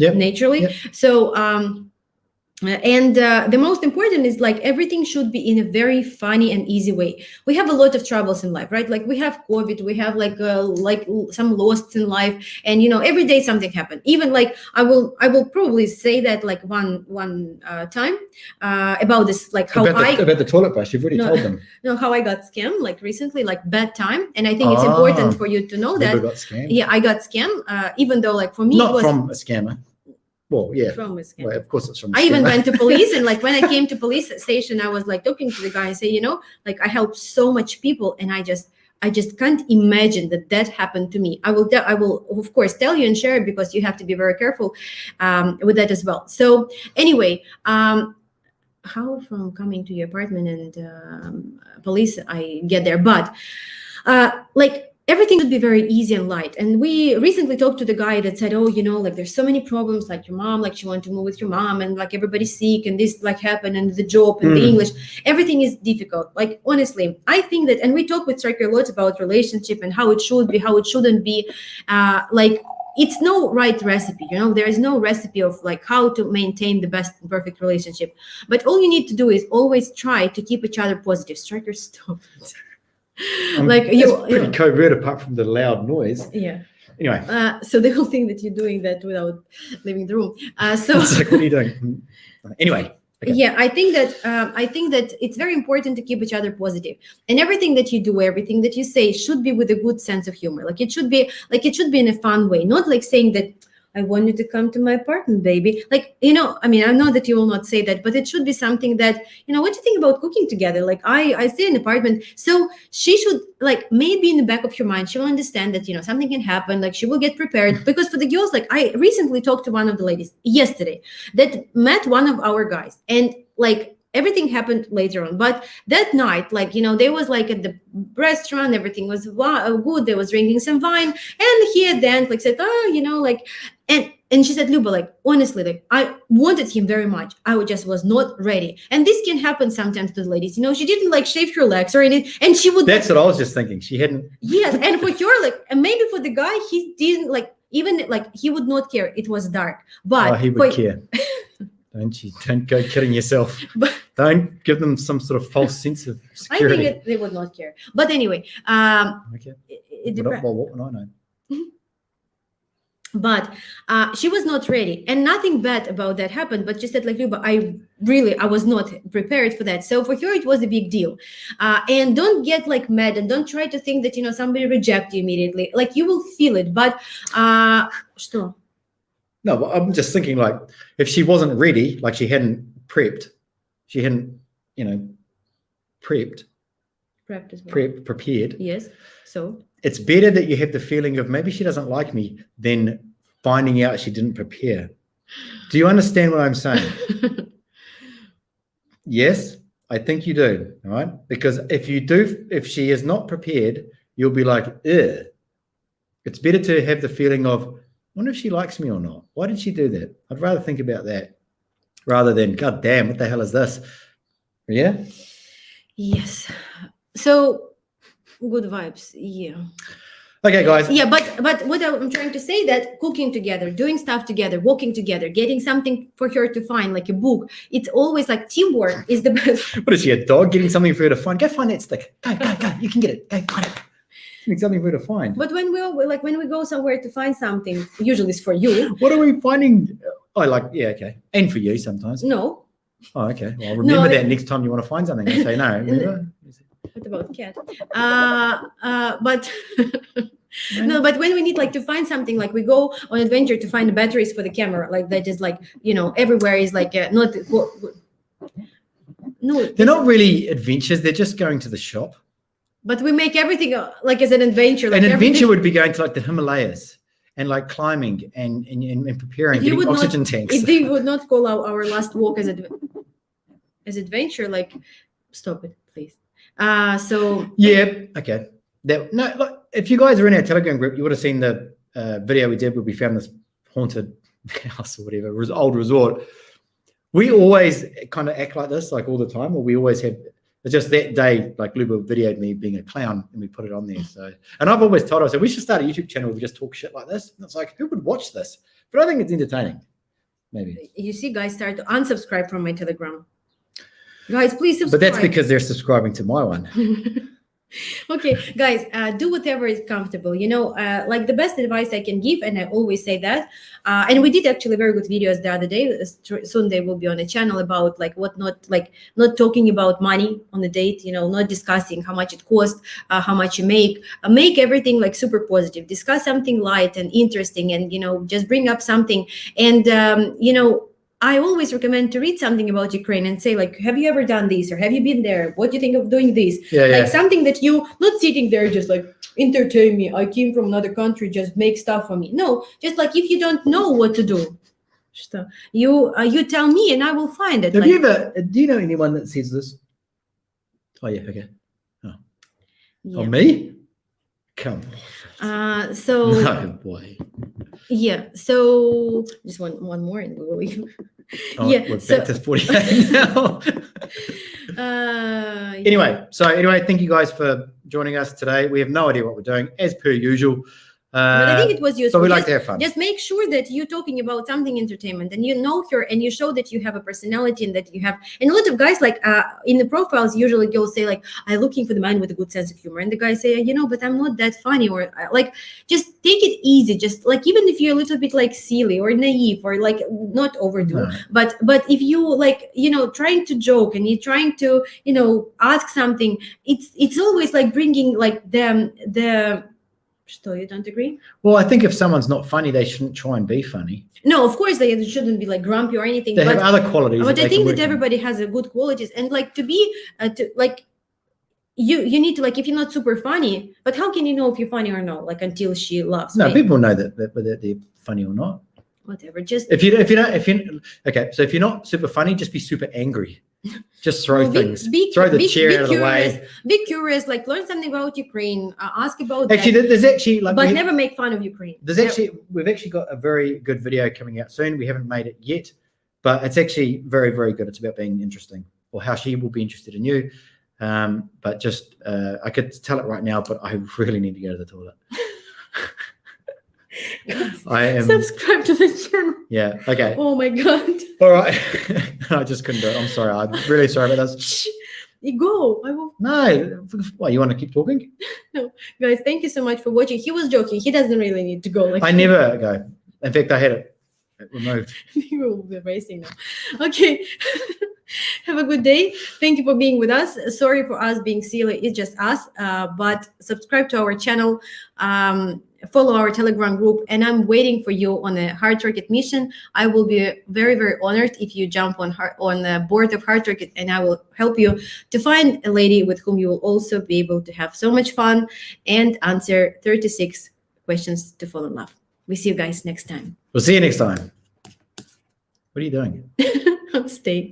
Yep. Naturally. Yep. So and the most important is everything should be in a very funny and easy way. We have a lot of troubles in life, right? We have COVID, we have some loss in life, and every day something happened. Even I will probably say that one time about this how about the toilet brush. You've already told them. No, how I got scammed recently, bad time, and I think it's important for you to know that. Got scammed. Yeah, I got scammed. Even though for me not it was from a scammer. Well, yeah. From a scammer. Well, of course it's from a I scammer. even went to police, and when I came to police station, I was talking to the guy and say, I helped so much people, and I just can't imagine that happened to me. I will of course tell you and share it, because you have to be very careful with that as well. So anyway, how from coming to your apartment and police I get there, but everything should be very easy and light. And we recently talked to the guy that said, oh, there's so many problems, your mom, she want to move with your mom, and everybody's sick, and this happened, and the job and the English, everything is difficult. Honestly, I think that, and we talk with Striker a lot about relationship and how it should be, how it shouldn't be. It's no right recipe, there is no recipe of how to maintain the best and perfect relationship. But all you need to do is always try to keep each other positive. Striker, stop it. It's pretty covert apart from the loud noise. Yeah. Anyway. So the whole thing that you're doing that without leaving the room. So it's what are you doing? Anyway. Okay. Yeah, I think that it's very important to keep each other positive, and everything that you do, everything that you say should be with a good sense of humor. It should be in a fun way, not saying that I want you to come to my apartment, baby. I know that you will not say that, but it should be something that, what do you think about cooking together? I stay in an apartment. So she should, maybe in the back of your mind, she will understand that, something can happen. She will get prepared. Because for the girls, I recently talked to one of the ladies yesterday that met one of our guys. And everything happened later on, but that night, they was at the restaurant, everything was good. They was drinking some wine, and he at the end said, and she said, Luba, honestly, I wanted him very much. I just was not ready. And this can happen sometimes to the ladies. She didn't shave her legs or anything, and she would. That's what I was just thinking. She hadn't. Yes, and for her, and maybe for the guy, he didn't even he would not care. It was dark, but he would care. Don't go kidding yourself. But don't give them some sort of false sense of security. I think they would not care. But anyway, okay. What would I know? But she was not ready, and nothing bad about that happened. But she said, Luba, I was not prepared for that. So for her, it was a big deal. And don't get mad, and don't try to think that somebody reject you immediately. You will feel it. But что? No, but I'm just thinking like if she wasn't ready, like she hadn't prepped, she hadn't, you know, prepped, Prepped as well. prepared. Yes. So It's better that you have the feeling of maybe she doesn't like me than finding out she didn't prepare. Do you understand what I'm saying? Yes, I think you do. All right. Because if she is not prepared, you'll be like, ugh. It's better to have the feeling of, I wonder if she likes me or not. Why did she do that? I'd rather think about that rather than, God damn, what the hell is this? Yeah. yes. So good vibes. Yeah. Okay, guys. Yeah, but what I'm trying to say, that cooking together, doing stuff together, walking together, getting something for her to find, like a book, it's always like teamwork is the best. What is she, a dog getting something for her to find? Go find that stick. Go. You can get it. Go find it. Getting something for her to find. But when we go somewhere to find something, usually it's for you. What are we finding? Oh, like, yeah, okay. And for you sometimes. No. Oh, okay. Well, remember that next time you want to find something. I say no. Remember? What about cat? But no, but when we need like to find something, like we go on adventure to find the batteries for the camera, like that is like, everywhere is like not. No, they're not really adventures. They're just going to the shop. But we make everything like as an adventure. Like an adventure would be going to like the Himalayas and like climbing and preparing, getting oxygen tanks. If they would not call our last walk as adventure, like stop it, please. So yeah, okay. Look, if you guys are in our Telegram group, you would have seen the video we did where we found this haunted house or whatever, old resort. We always kind of act like this, like all the time, or we always have. It's just that day, like Luba videoed me being a clown and we put it on there. So, and I've always told her, I said, we should start a YouTube channel where we just talk shit like this. And it's like, who would watch this? But I think it's entertaining. Maybe. You see, guys start to unsubscribe from my Telegram. Guys, please subscribe. But that's because they're subscribing to my one. Okay, guys, do whatever is comfortable. Like the best advice I can give, and I always say that. And we did actually very good videos the other day. Soon they will be on the channel about like not talking about money on the date. Not discussing how much it costs, how much you make. Make everything like super positive. Discuss something light and interesting, and just bring up something. And I always recommend to read something about Ukraine and say, like, have you ever done this? Or have you been there? What do you think of doing this? Yeah. Something that you not sitting there just like, entertain me. I came from another country, just make stuff for me. No, just like if you don't know what to do, you tell me and I will find it. Do you know anyone that says this? Oh, yeah, okay. Oh, yeah. Oh, me? Come on. So no way. Yeah. So just one more and we will leave. Oh, yeah. We're back to 48 now. Anyway, thank you guys for joining us today. We have no idea what we're doing, as per usual. But I think it was useful. But we like to have fun. Just make sure that you're talking about something entertainment and you know her and you show that you have a personality and that you have. And a lot of guys like in the profiles, usually girls say like, I'm looking for the man with a good sense of humor. And the guys say, but I'm not that funny, or like, just take it easy. Just like, even if you're a little bit like silly or naive or like not overdo, no. but if you like, trying to joke and you're trying to, ask something, it's always like bringing like the. So you don't agree? Well, I think if someone's not funny, they shouldn't try and be funny. No, of course they shouldn't be like grumpy or anything. They have other qualities. But I think that everybody has a good qualities, and like to be you need to like, if you're not super funny, but how can you know if you're funny or not? Like until she loves. No, me. People know that whether they're funny or not. Whatever. Just if you okay. So if you're not super funny, just be super angry. Just throw things. Throw the chair out of the way. Be curious. Like learn something about Ukraine. Ask about. Actually, there's actually like. But never make fun of Ukraine. We've actually got a very good video coming out soon. We haven't made it yet, but it's actually very, very good. It's about being interesting, or how she will be interested in you. But just I could tell it right now, but I really need to go to the toilet. I am subscribe to the channel. Yeah. Okay. Oh my god. All right. I just couldn't do it. I'm sorry. I'm really sorry about this. You go. I will. No. What, you want to keep talking? No, guys. Thank you so much for watching. He was joking. He doesn't really need to go. Like I never go. In fact, I had it removed. You will be racing now. Okay. Have a good day. Thank you for being with us. Sorry for us being silly. It's just us. But subscribe to our channel. follow our Telegram group, and I'm waiting for you on a Hard Target mission. I will be very, very honored if you jump on the board of Hard Target, and I will help you to find a lady with whom you will also be able to have so much fun and answer 36 questions to fall in love. We see you guys next time. We'll see you next time. What are you doing? I'm staying.